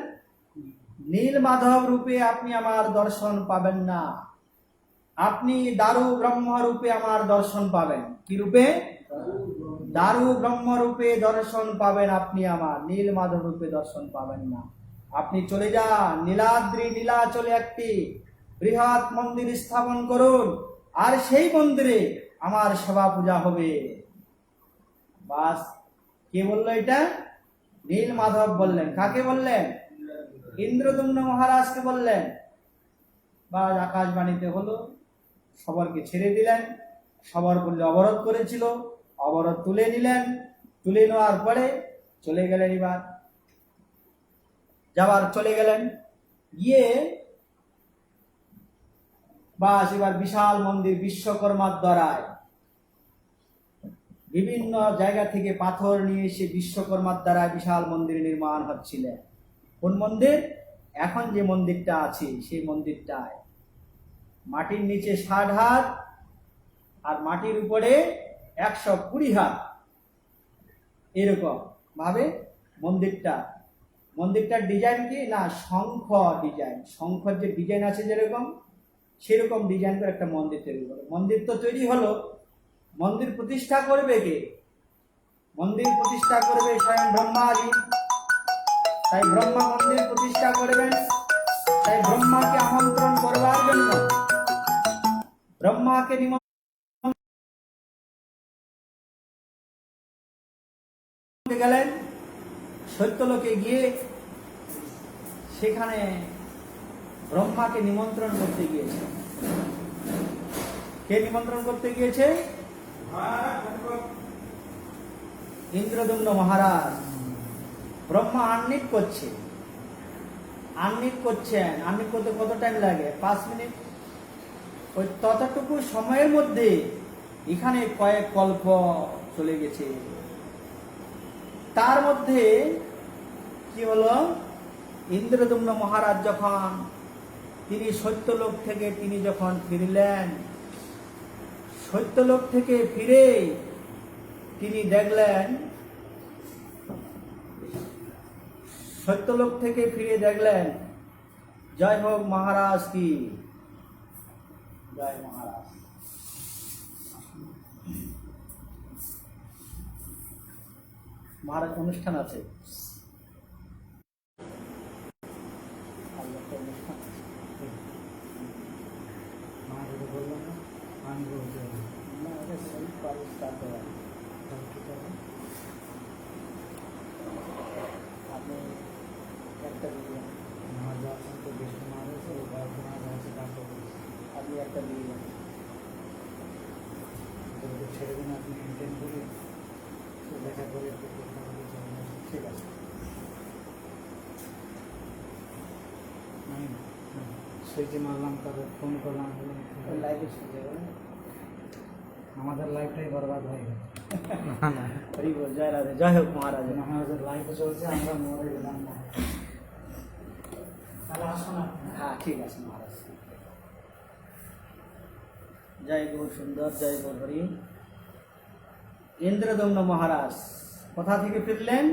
নীলমাধব রূপে আপনি আমার দর্শন পাবেন না, আপনি দারু ব্রহ্ম রূপে আমার দর্শন পাবেন। কি রূপে? দারু ব্রহ্ম রূপে দর্শন পাবেন আপনি, আমার নীলমাধব রূপে দর্শন পাবেন না। আপনি চলে যান, নীলাদ্রি নীলাচলে একটি বৃহৎ মন্দির স্থাপন করুন, আর সেই মন্দিরে আমার সেবা পূজা হবে। বাস, কে বললো এটা? নীলমাধব বললেন। কাকে বললেন? ইন্দ্রদ্যুম্ন মহারাজকে বললেন। বা আকাশবাণীতে হলো, শবরকে ছেড়ে দিলেন। শবর বললে অবরোধ করেছিল, অবরোধ তুলে নিলেন। তুলে নেওয়ার পরে চলে গেলেন। এবার চলে গেলেন গিয়ে বাস, এবার বিশাল মন্দির বিশ্বকর্মার দ্বারায় বিভিন্ন জায়গা থেকে পাথর নিয়ে এসে বিশ্বকর্মার দ্বারা বিশাল মন্দির নির্মাণ হচ্ছিল। কোন মন্দির? এখন যে মন্দিরটা আছে সেই মন্দিরটায় মাটির নিচে 60 হাত আর মাটির উপরে 120 হাত, এরকম ভাবে মন্দিরটার ডিজাইন কি না, শঙ্খ ডিজাইন, শঙ্খর যে ডিজাইন আছে যেরকম, সেরকম ডিজাইন করে একটা মন্দির তৈরি হলো। মন্দির তো তৈরি হলো, মন্দির প্রতিষ্ঠা করবে কে? মন্দির প্রতিষ্ঠা করবে স্বয়ং ব্রহ্মাজি। তাই ব্রহ্মা মন্দির প্রতিষ্ঠা করবেন। তাই ব্রহ্মাকে আমন্ত্রণ করবার জন্য ব্রহ্মাকে নিমন্ত্রণ গেলেন সত্যলোকে গিয়ে, সেখানে ব্রহ্মাকে নিমন্ত্রণ করতে গিয়েছে। কে নিমন্ত্রণ করতে গিয়েছে? ইন্দ্রদ্যুম্ন মহারাজ। ব্রহ্মা আহ্নিক করছেন। আহ্নিক করতে কত টাইম লাগে? 5 মিনিট। ওই ততটুকু সময়ের মধ্যে এখানে কয়েক কল্প চলে গেছে। তার মধ্যে কি হলো? ইন্দ্রদম্ন মহারাজ যখন তিনি সত্যলোক থেকে তিনি যখন ফিরলেন, সত্যলোক থেকে ফিরে তিনি দেখলেন, সত্যলোক থেকে ফিরে দেখলেন, জয় হোক মহারাজ কি জয়, মহারাজ মহারাজ অনুষ্ঠান আছে, আপনি একটা দিলেন, আপনি একটা দিলেন, ছেড়ে দিন, আপনি মেনটেন করে দেখা করে ঠিক আছে। আমি সুইচে মারলাম, তারপর ফোন করলাম, লাইভে শুনতে হবে, আমাদের লাইফটাই বরবাদ হয়ে গেল। হরি বল, জয় রাধে, জয় হোক মহারাজ। আমাদের লাইফে চলছে, আমরা মরে গেলাম না। তাহলে আসুন আপনি। হ্যাঁ ঠিক আছে মহারাজ। জয় গৌর সুন্দর, জয় গৌর হরি। ইন্দ্রদম্ন মহারাজ কোথা থেকে ফিরলেন?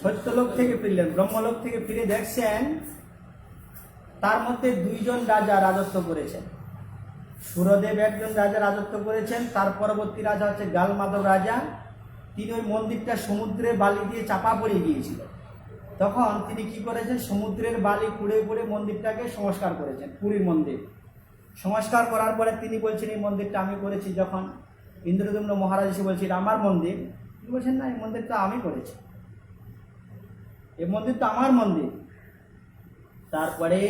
সত্যলোক থেকে ফিরলেন। ব্রহ্মলোক থেকে ফিরে দেখছেন তার মধ্যে দুইজন রাজা রাজত্ব করেছেন। সুরদেব একজন রাজা রাজত্ব করেছেন, তার পরবর্তী রাজা হচ্ছে গালমাধব রাজা। তিনি ওই মন্দিরটা সমুদ্রে বালি দিয়ে চাপা পড়ে গিয়েছিল। তখন তিনি কি করেছেন, সমুদ্রের বালি কুড়ে কুড়ে মন্দিরটাকে সংস্কার করেছেন, পুরীর মন্দির সংস্কার করার পরে তিনি বলছেন এই মন্দিরটা আমি করেছি। যখন ইন্দ্রদম্ন মহারাজ এসে বলছে এটা আমার মন্দির, তিনি বলছেন না, এই মন্দিরটা আমি করেছি, এই মন্দির তো আমার মন্দির। তারপরে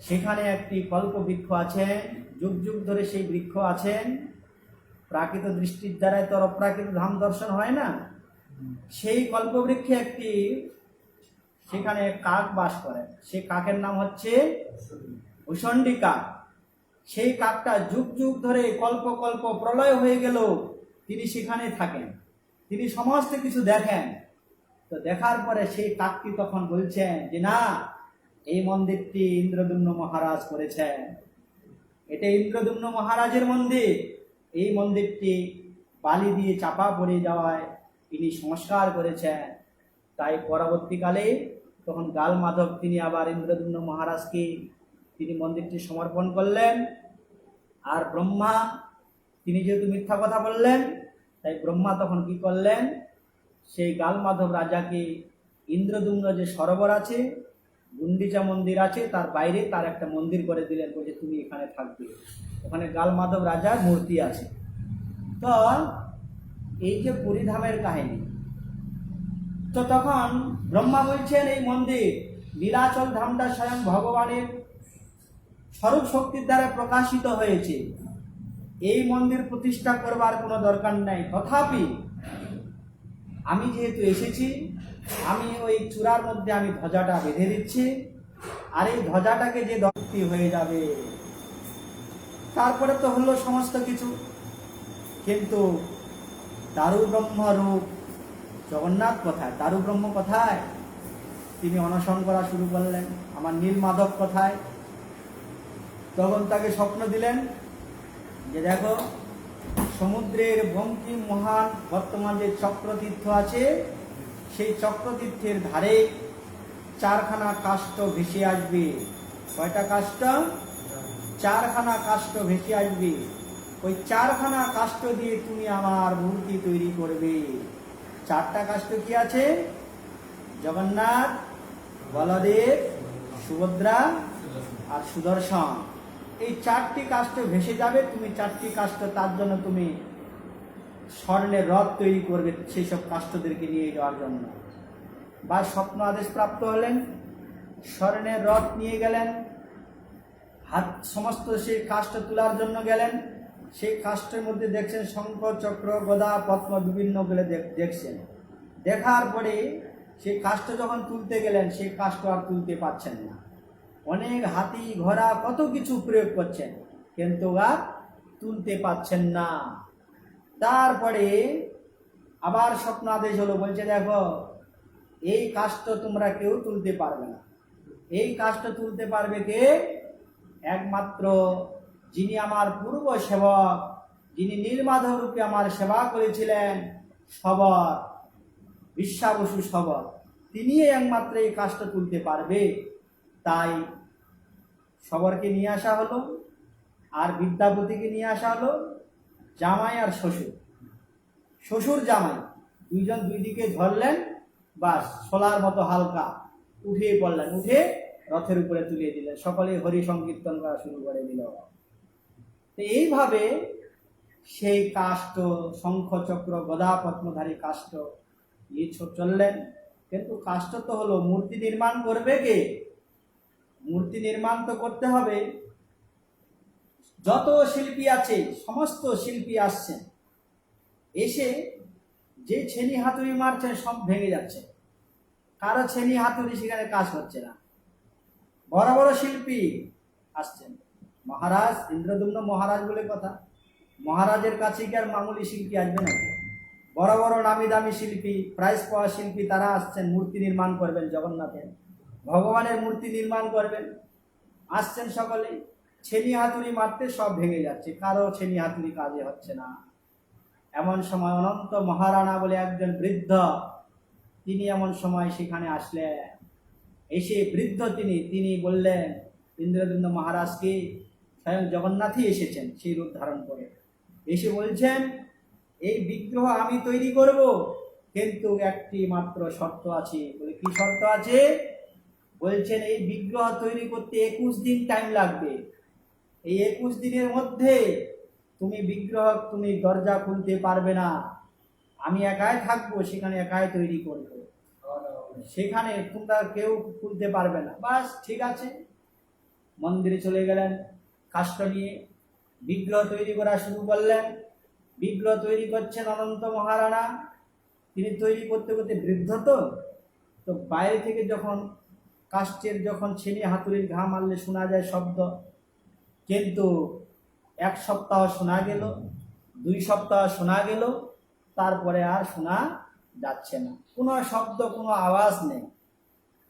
সেখানে একটি কল্প বৃক্ষ আছেন, যুগ যুগ ধরে সেই বৃক্ষ আছেন। প্রাকৃত দৃষ্টির দ্বারাই তো অপ্রাকৃত ধাম দর্শন হয় না। সেই কল্পবৃক্ষে একটি সেখানে কাক বাস করে, সেই কাকের নাম হচ্ছে ভূষণ্ডী কাক। সেই কাকটা যুগ যুগ ধরে কল্প কল্প প্রলয় হয়ে গেল তিনি সেখানে থাকেন, তিনি সমস্ত কিছু দেখেন। তো দেখার পরে সেই কাকটি তখন বলছেন যে না, এই মন্দিরটি ইন্দ্রদম্ন মহারাজ করেছেন, এটা ইন্দ্রদম্ন মহারাজের মন্দির। এই মন্দিরটি বালি দিয়ে চাপা পড়ে যাওয়ায় তিনি সংস্কার করেছেন। তাই পরবর্তীকালে তখন গালমাধব তিনি আবার ইন্দ্রদম্ন মহারাজকে তিনি মন্দিরটি সমর্পণ করলেন। আর ব্রহ্মা তিনি যেহেতু মিথ্যা কথা বললেন, তাই ব্রহ্মা তখন কি করলেন, সেই গালমাধব রাজাকে ইন্দ্রদম্ন যে সরোবর আছে, গুন্ডিচা মন্দির আছে, তার বাইরে তার একটা মন্দির করে দিলেন, বলছে তুমি এখানে থাকবে। ওখানে গালমাধব রাজার মূর্তি আছে। তো এই যে পুরীধামের কাহিনী, তো তখন ব্রহ্মা বলছেন এই মন্দির নীলাচল ধামটা স্বয়ং ভগবানের স্বরূপ শক্তির দ্বারা প্রকাশিত হয়েছে, এই মন্দির প্রতিষ্ঠা করবার কোনো দরকার নাই। তথাপি আমি যেহেতু এসেছি, আমি ওই চূড়ার মধ্যে আমি ধ্বজাটা বেঁধে দিচ্ছি, আর এই ধ্বজাটাকে যে দত্তি হয়ে যাবে, তারপরে তো হলো সমস্ত কিছু। কিন্তু দারু ব্রহ্মরূপ জগন্নাথ কোথায়, দারু ব্রহ্ম কোথায়? তিনি অনশন করা শুরু করলেন। আমার নীলমাধব কোথায়? তখন তাকে স্বপ্ন দিলেন যে দেখো, সমুদ্রের বঙ্কিম মহান বর্তমান যে চক্রতীর্থ আছে, সেই চক্রতীর্থের ধারে চারখানা কাষ্ঠ ভেসে আসবে। কয়টা কাষ্ঠ? চারখানা কাষ্ঠ ভেসে আসবে। ওই চারখানা কাষ্ঠ দিয়ে তুমি আমার মূর্তি তৈরি করবে। চারটা কাষ্ঠ কি আছে? জগন্নাথ, বলদেব, সুভদ্রা আর সুদর্শন। এই চারটি কাষ্ঠ ভেসে যাবে, তুমি চারটি কাষ্ঠ, তার জন্য তুমি স্বর্ণের রথ তৈরি করবে সেই সব কাষ্ঠদেরকে নিয়ে যাওয়ার জন্য। বা স্বপ্ন আদেশ প্রাপ্ত হলেন, স্বর্ণের রথ নিয়ে গেলেন, হাত সমস্ত সেই কাষ্ঠ তোলার জন্য গেলেন। সেই কাষ্ঠের মধ্যে দেখছেন শঙ্খ, চক্র, গদা, পদ্ম বিভিন্নগুলো দেখছেন। দেখার পরে সেই কাষ্ঠ যখন তুলতে গেলেন, সেই কাষ্ঠ আর তুলতে পারছেন না। অনেক হাতি ঘোড়া কত কিছু প্রয়োগ করছেন, কিন্তু আর তুলতে পারছেন না। তারপরে আবার স্বপ্ন আদেশ হলো, বলছে দেখো এই কাষ্ঠ তোমরা কেউ তুলতে পারবে না। এই কাষ্ঠ তুলতে পারবে কে? একমাত্র যিনি আমার পূর্ব সেবক, যিনি নীলমাধব রূপে আমার সেবা করেছিলেন, সবর, বিশ্বাবসু সবর, তিনি একমাত্র এই কাজটা তুলতে পারবে। তাই সবরকে নিয়ে আসা হলো, আর বিদ্যাপতিকে নিয়ে আসা হলো, জামাই আর শ্বশুর। শ্বশুর জামাই দুইজন দুই দিকে ধরলেন, বাস শোলার মতো হালকা উঠে পড়লেন, উঠে রথের উপরে তুলে দিলেন, সকলে হরি সংকীর্তন করা শুরু করে দিল। তো এইভাবে সেই কাষ্ঠ, শঙ্খ চক্র গদা পদ্মধারী কাষ্ঠ নিয়ে চললেন। কিন্তু কাষ্ঠ তো হলো, মূর্তি নির্মাণ করবে কে? মূর্তি নির্মাণ তো করতে হবে। যত শিল্পী আছে সমস্ত শিল্পী আসছেন, এসে যে ছেনি হাতুড়ি মারছেন সব ভেঙে যাচ্ছে, কারো ছেনি হাতুড়ি সেখানে কাজ হচ্ছে না। বড় বড় শিল্পী আসছেন, মহারাজ ইন্দ্রদুম্ন মহারাজ বলে কথা, মহারাজের কাছে কি আর মামুলি শিল্পী আসবে না? বড় বড় নামি দামি শিল্পী, প্রাইজ পাওয়া শিল্পী, তারা আসছেন, মূর্তি নির্মাণ করবেন, জগন্নাথের ভগবানের মূর্তি নির্মাণ করবেন। আসছেন সকলে, ছেনি হাতুড়ি মারতে সব ভেঙে যাচ্ছে, কারো ছেনি হাতুড়ি কাজে হচ্ছে না। এমন সময় অনন্ত মহারানা বলে একজন বৃদ্ধ, তিনি এমন সময় সেখানে আসলেন। এসে বৃদ্ধ তিনি বললেন ইন্দ্রদুম্ন মহারাজকে, স্বয়ং জগন্নাথই এসেছেন সেই রূপ ধারণ করে, এসে বলছেন এই বিগ্রহ আমি তৈরি করব, কিন্তু একটি মাত্র শর্ত আছে। বলে কি শর্ত আছে? বলছেন এই বিগ্রহ তৈরি করতে 21 দিন টাইম লাগবে। এই 21 দিনের মধ্যে তুমি দরজা খুলতে পারবে না, আমি একাই থাকবো সেখানে, একাই তৈরি করবো, সেখানে তোমরা কেউ খুলতে পারবে না। বাস ঠিক আছে, মন্দিরে চলে গেলেন, কাষ্ঠ নিয়ে বিগ্রহ তৈরি করা শুরু করলেন। বিগ্রহ তৈরি করছেন অনন্ত মহারানা, তিনি তৈরি করতে করতে বৃদ্ধ, তো বাইরে থেকে যখন কাষ্ঠের যখন ছেনি হাতুড়ির ঘা মারলে শোনা যায় শব্দ, কিন্তু 1 সপ্তাহ শোনা গেল, 2 সপ্তাহ শোনা গেল, তারপরে আর শোনা যাচ্ছে না, কোনো শব্দ, কোনো আওয়াজ নেই।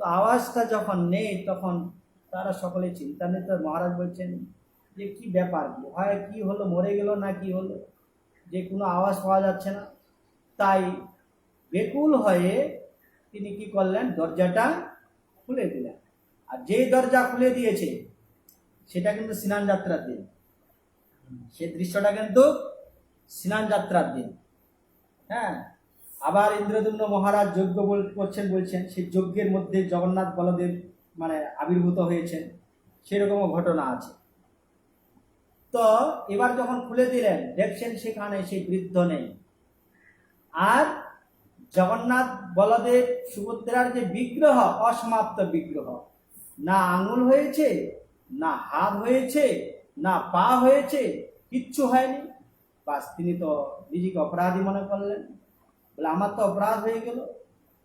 তো আওয়াজটা যখন নেই তখন তারা সকলে চিন্তান্বিত। মহারাজ বলছেন যে কি ব্যাপার, হয় কি হলো, মরে গেল না কি হলো, যে কোনো আওয়াজ পাওয়া যাচ্ছে না। তাই বেকুল হয়ে তিনি কি করলেন, দরজাটা খুলে দিলেন। আর যেই দরজা খুলে দিয়েছে সেটা কিন্তু স্নান যাত্রার দিন, সে দৃশ্যটা কিন্তু স্নান যাত্রার দিন। হ্যাঁ, আবার ইন্দ্রদুম্ন মহারাজ যজ্ঞ করছেন, বলছেন সেই যজ্ঞের মধ্যে জগন্নাথ বলদেব মানে আবির্ভূত হয়েছেন, সেরকমও ঘটনা আছে। তো এবার যখন খুলে দিলেন, দেখছেন সেখানে সেই বৃদ্ধ নেই, আর জগন্নাথ বলদেব সুভদ্রার যে বিগ্রহ, অসমাপ্ত বিগ্রহ, না আঙুল হয়েছে, না হাত হয়েছে, না পা হয়েছে, কিচ্ছু হয়নি। বাস তিনি তো নিজেকে অপরাধী মনে করলেন, বলে আমার তো অপরাধ হয়ে গেল,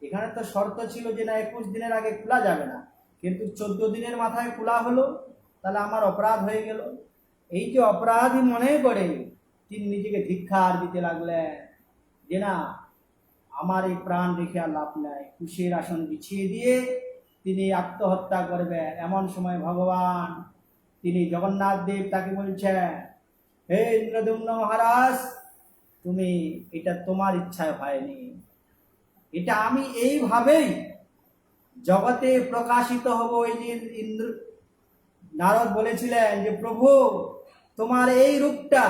এখানে তো শর্ত ছিল যে না 21 দিনের আগে খোলা যাবে না, কিন্তু 14 দিনের মাথায় খোলা হলো, তাহলে আমার অপরাধ হয়ে গেল। এই যে অপরাধী মনে করে তিনি নিজেকে ধিক্কার দিতে লাগলেন যে না, আমার এই প্রাণ রেখে আর লাভ নাই, কুশের আসন বিছিয়ে দিয়ে তিনি আত্মহত্যা করবেন। এমন সময় ভগবান, তিনি জগন্নাথ দেব তাকে বলছেন, হে ইন্দ্রদুম্ন মহারাজ, তুমি এটা তোমার ইচ্ছায় হয়নি, এটা আমি এইভাবেই জগতে প্রকাশিত হব। এই যে নারদ বলেছিলেন যে প্রভু তোমার এই রূপটা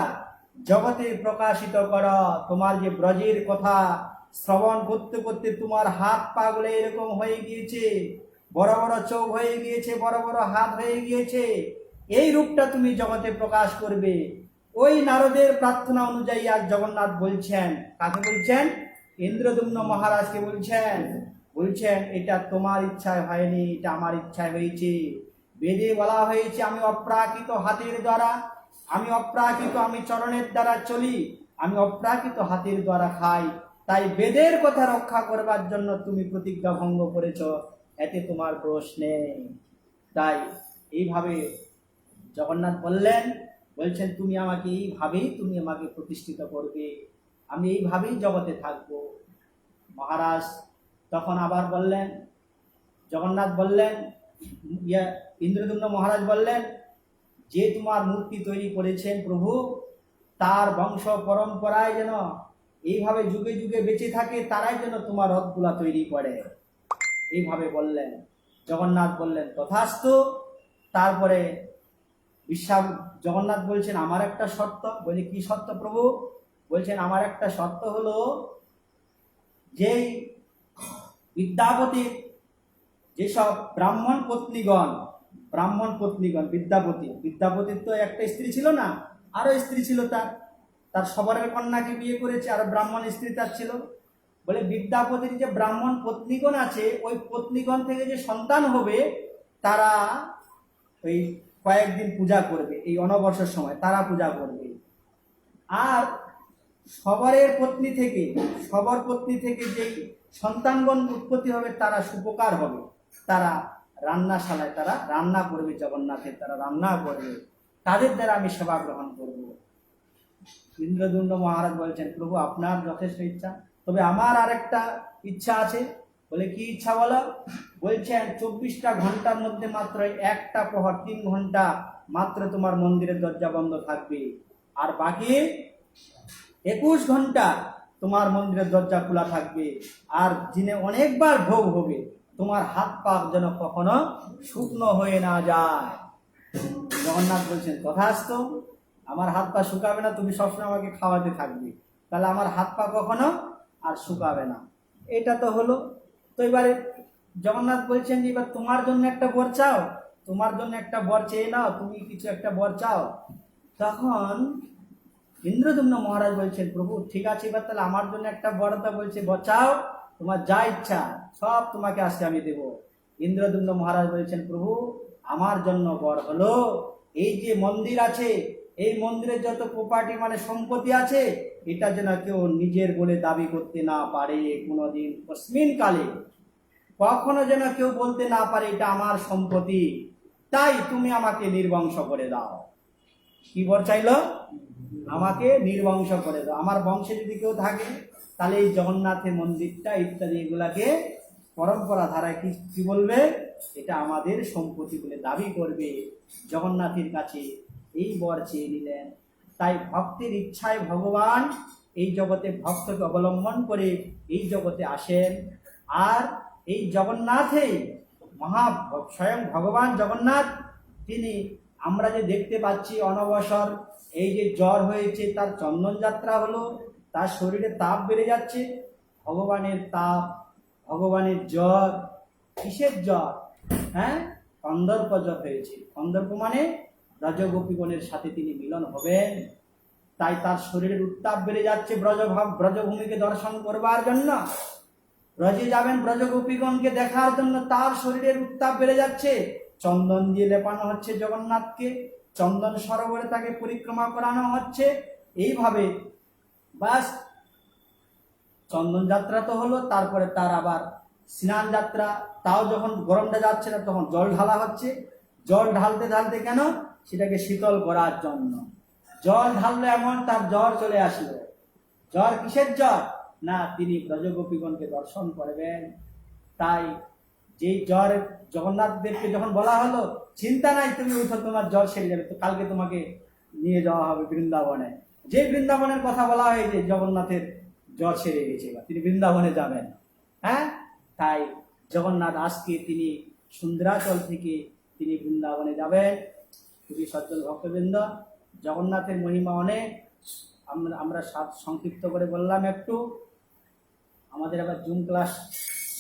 জগতে প্রকাশিত কর, তোমার যে ব্রজের কথা শ্রবণ করতে করতে তোমার হাত পা গুলো এরকম হয়ে গিয়েছে, বড় বড় চোখ হয়ে গিয়েছে, বড় বড় হাত হয়ে গিয়েছে, এই রূপটা তুমি জগতে প্রকাশ করবে। ওই নারদের প্রার্থনা অনুযায়ী আর জগন্নাথ বলছেন, কাকে বলছেন? ইন্দ্রদুম্ন মহারাজকে বলছেন, এটা তোমার ইচ্ছায় হয়নি, এটা আমার ইচ্ছায় হয়েছে। বেদে বলা হয়েছে আমি অপ্রাকৃত হাতের দ্বারা, আমি অপ্রাকৃত, আমি চরণের দ্বারা চলি, আমি অপ্রাকৃত হাতের দ্বারা খাই। তাই বেদের কথা রক্ষা করবার জন্য তুমি প্রতিজ্ঞা ভঙ্গ করেছ, এতে তোমার দোষ নেই। তাই এইভাবে জগন্নাথ বলছেন তুমি আমাকে এইভাবেই তুমি আমাকে প্রতিষ্ঠিত করবে, আমি এইভাবেই জগতে থাকবো। মহারাজ তখন আবার বললেন, জগন্নাথ বললেন, ইন্দ্রদ্যুম্ন মহারাজ বললেন, যে তোমার মূর্তি তৈরি করেছেন প্রভু, তার বংশ পরম্পরায় যেন এইভাবে যুগে যুগে বেঁচে থাকে, তারাই যেন তোমার রথগুলা তৈরি করে। এইভাবে বললেন। জগন্নাথ বললেন তথাস্তু। তারপরে জগন্নাথ বলছেন আমার একটা শর্ত। বলি কি শর্ত প্রভু? বলছেন আমার একটা শর্ত হলো, যেই বিদ্যাপতির যেসব ব্রাহ্মণ পত্নীগণ বিদ্যাপতির তো একটা স্ত্রী ছিল না, আরো স্ত্রী ছিল তার সবরের কন্যাকে বিয়ে করেছে, আরো ব্রাহ্মণ স্ত্রী তার ছিল। বলে বিদ্যাপতির যে ব্রাহ্মণ পত্নীগণ আছে, ওই পত্নীগণ থেকে যে সন্তান হবে, তারা ওই কয়েকদিন পূজা করবে, এই অনবর্ষের সময় তারা পূজা করবে। আর সবর পত্নী থেকে যেই সন্তানগণ উৎপত্তি হবে, তারা সুপকার হবে, তারা রান্নাশালায় তারা রান্না করবে, জগন্নাথের তারা রান্না করবে, তাদের দ্বারা আমি সেবা গ্রহণ করব। ইন্দ্রদ্যুম্ন মহারাজ বলছেন প্রভু আপনার যথেষ্ট ইচ্ছা, তবে আমার আরেকটা ইচ্ছা আছে। বলে কি ইচ্ছা বলো? বলছেন 24টা ঘন্টার মধ্যে মাত্র একটা প্রহর 3 ঘন্টা মাত্র তোমার মন্দিরের দরজা বন্ধ থাকবে, আর বাকি 21 ঘন্টা তোমার মন্দিরের দরজা খোলা থাকবে, আর দিনে অনেকবার ভোগ হবে, তোমার হাত পা যেন কখনো শুকনো হয়ে না যায়। জগন্নাথ বলছেন তথাস্তু। আমার হাত পা শুকাবে না, তুমি সবসময় আমাকে খাওয়াতে থাকবে, তাহলে আমার হাত পা কখনো আর শুকাবে না। এটা তো হলো। তো এবারে জগন্নাথ বলছেন যে এবার তোমার জন্য একটা বর চাও, তোমার জন্য একটা বর চেয়ে নাও, তুমি কিছু একটা বর চাও। তখন ইন্দ্রদ্যুম্ন মহারাজ বলছেন প্রভু ঠিক আছে, এবার তাহলে আমার জন্য একটা বরতা বলছে, বচাও, তোমার যা ইচ্ছা সব তোমাকে আজকে আমি দেব। ইন্দ্রদ্যুম্ন মহারাজ বলছেন প্রভু আমার জন্য বর হলো, এই যে মন্দির আছে, এই মন্দিরের যত প্রপার্টি মানে সম্পত্তি আছে, এটা যেন কেউ নিজের বলে দাবি করতে না পারে কোনোদিন, কস্মিন কালে কখনো যেন কেউ বলতে না পারে এটা আমার সম্পত্তি। তাই তুমি আমাকে নির্বংশ করে দাও। কি বর চাইলো? আমাকে নির্বংশ করে দাও। আমার বংশে যদি কেউ থাকে, তাহলে এই জগন্নাথের মন্দিরটা ইত্যাদি এগুলাকে পরম্পরা ধারায় কি বলবে? এটা আমাদের সম্পত্তি বলে দাবি করবে। জগন্নাথের কাছে এই বর চেয়ে নিলেন। তাই ভক্তের ইচ্ছায় ভগবান এই জগতে ভক্তকে অবলম্বন করে এই জগতে আসেন। আর এই জগন্নাথেই স্বয়ং ভগবান জগন্নাথ, তিনি আমরা যে দেখতে পাচ্ছি অনবসর এই যে জ্বর হয়েছে, তার চন্দন যাত্রা হলো, তার শরীরে তাপ বেড়ে যাচ্ছে। ভগবানের তাপ, ভগবানের জ্বর, কিসের জ্বর? হ্যাঁ, কন্দর্প জ্বর হয়েছে। কন্দর্প মানে ব্রজগোপীগণের সাথে তিনি মিলন হবেন, তাই তার শরীরের উত্তাপ বেড়ে যাচ্ছে ব্রজভূমিকে দর্শন করবার জন্য। ব্রজে যাবেন ব্রজগোপীগণকে দেখার জন্য, তার শরীরের উত্তাপ বেড়ে যাচ্ছে। চন্দন দিয়ে লেপানো হচ্ছে জগন্নাথকে, চন্দন সরোবরে তাকে পরিক্রমা করানো হচ্ছে। এইভাবে বাস চন্দন যাত্রা তো হলো, তারপরে তার আবার স্নান যাত্রা। তাও যখন গরমটা যাচ্ছে না, তখন জল ঢালা হচ্ছে। জল ঢালতে ঢালতে কেন? সেটাকে শীতল করার জন্য। জল ঢাললে এমন তার জ্বর চলে আসলো। জ্বর কিসের জ্বর? না, তিনি ব্রজগোপীগণকে দর্শন করবেন। তাই যেই জ্বর জগন্নাথ দেবকে যখন বলা হলো চিন্তা নাই, তুমি উঠো, তোমার জ্বর সেরে যাবে, তো কালকে তোমাকে নিয়ে যাওয়া হবে বৃন্দাবনে। যে বৃন্দাবনের কথা বলা হয়েছে, জগন্নাথের জ্বর সেরে গেছে, তিনি বৃন্দাবনে যাবেন। হ্যাঁ, তাই জগন্নাথ আজকে তিনি সুন্দরাচল থেকে তিনি বৃন্দাবনে যাবেন। খুবই সজ্জন ভক্তবৃন্দ, জগন্নাথের মহিমা অনেক। আমরা সংক্ষিপ্ত করে বললাম একটু। আমাদের আবার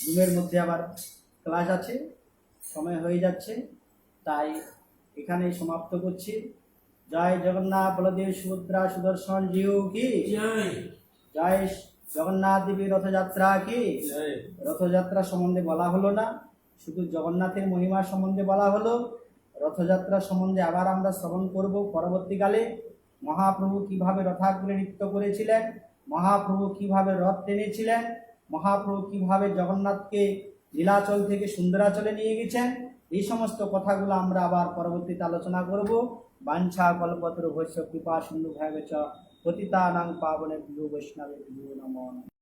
জুমের মধ্যে আবার ক্লাস আছে, সময় হয়ে যাচ্ছে, তাই এখানেই সমাপ্ত করছি। জয় জগন্নাথ বলদেব সুভদ্রা সুদর্শন জিউ কি জয়, জগন্নাথ দেবী রথযাত্রা কি। রথযাত্রা সম্বন্ধে বলা হলো না, শুধু জগন্নাথের মহিমা সম্বন্ধে বলা হলো। রথযাত্রা সম্বন্ধে আবার আমরা শ্রবণ করব পরবর্তীকালে। মহাপ্রভু কিভাবে রথাগ্রে নৃত্য করেছিলেন, মহাপ্রভু কিভাবে রথ টেনেছিলেন, মহাপ্রভু কিভাবে জগন্নাথকে নীলাচল থেকে সুন্দরাচলে নিয়ে গেছেন, এই সমস্ত কথাগুলো আমরা আবার পরবর্তীতে আলোচনা করব। বাঞ্ছা কল্পতরু ভৈষ্য কৃপা সিন্ধু ভয়চ পতিতানাং পাবনেভ্যো বৈষ্ণবেভ্যো নমো নমঃ।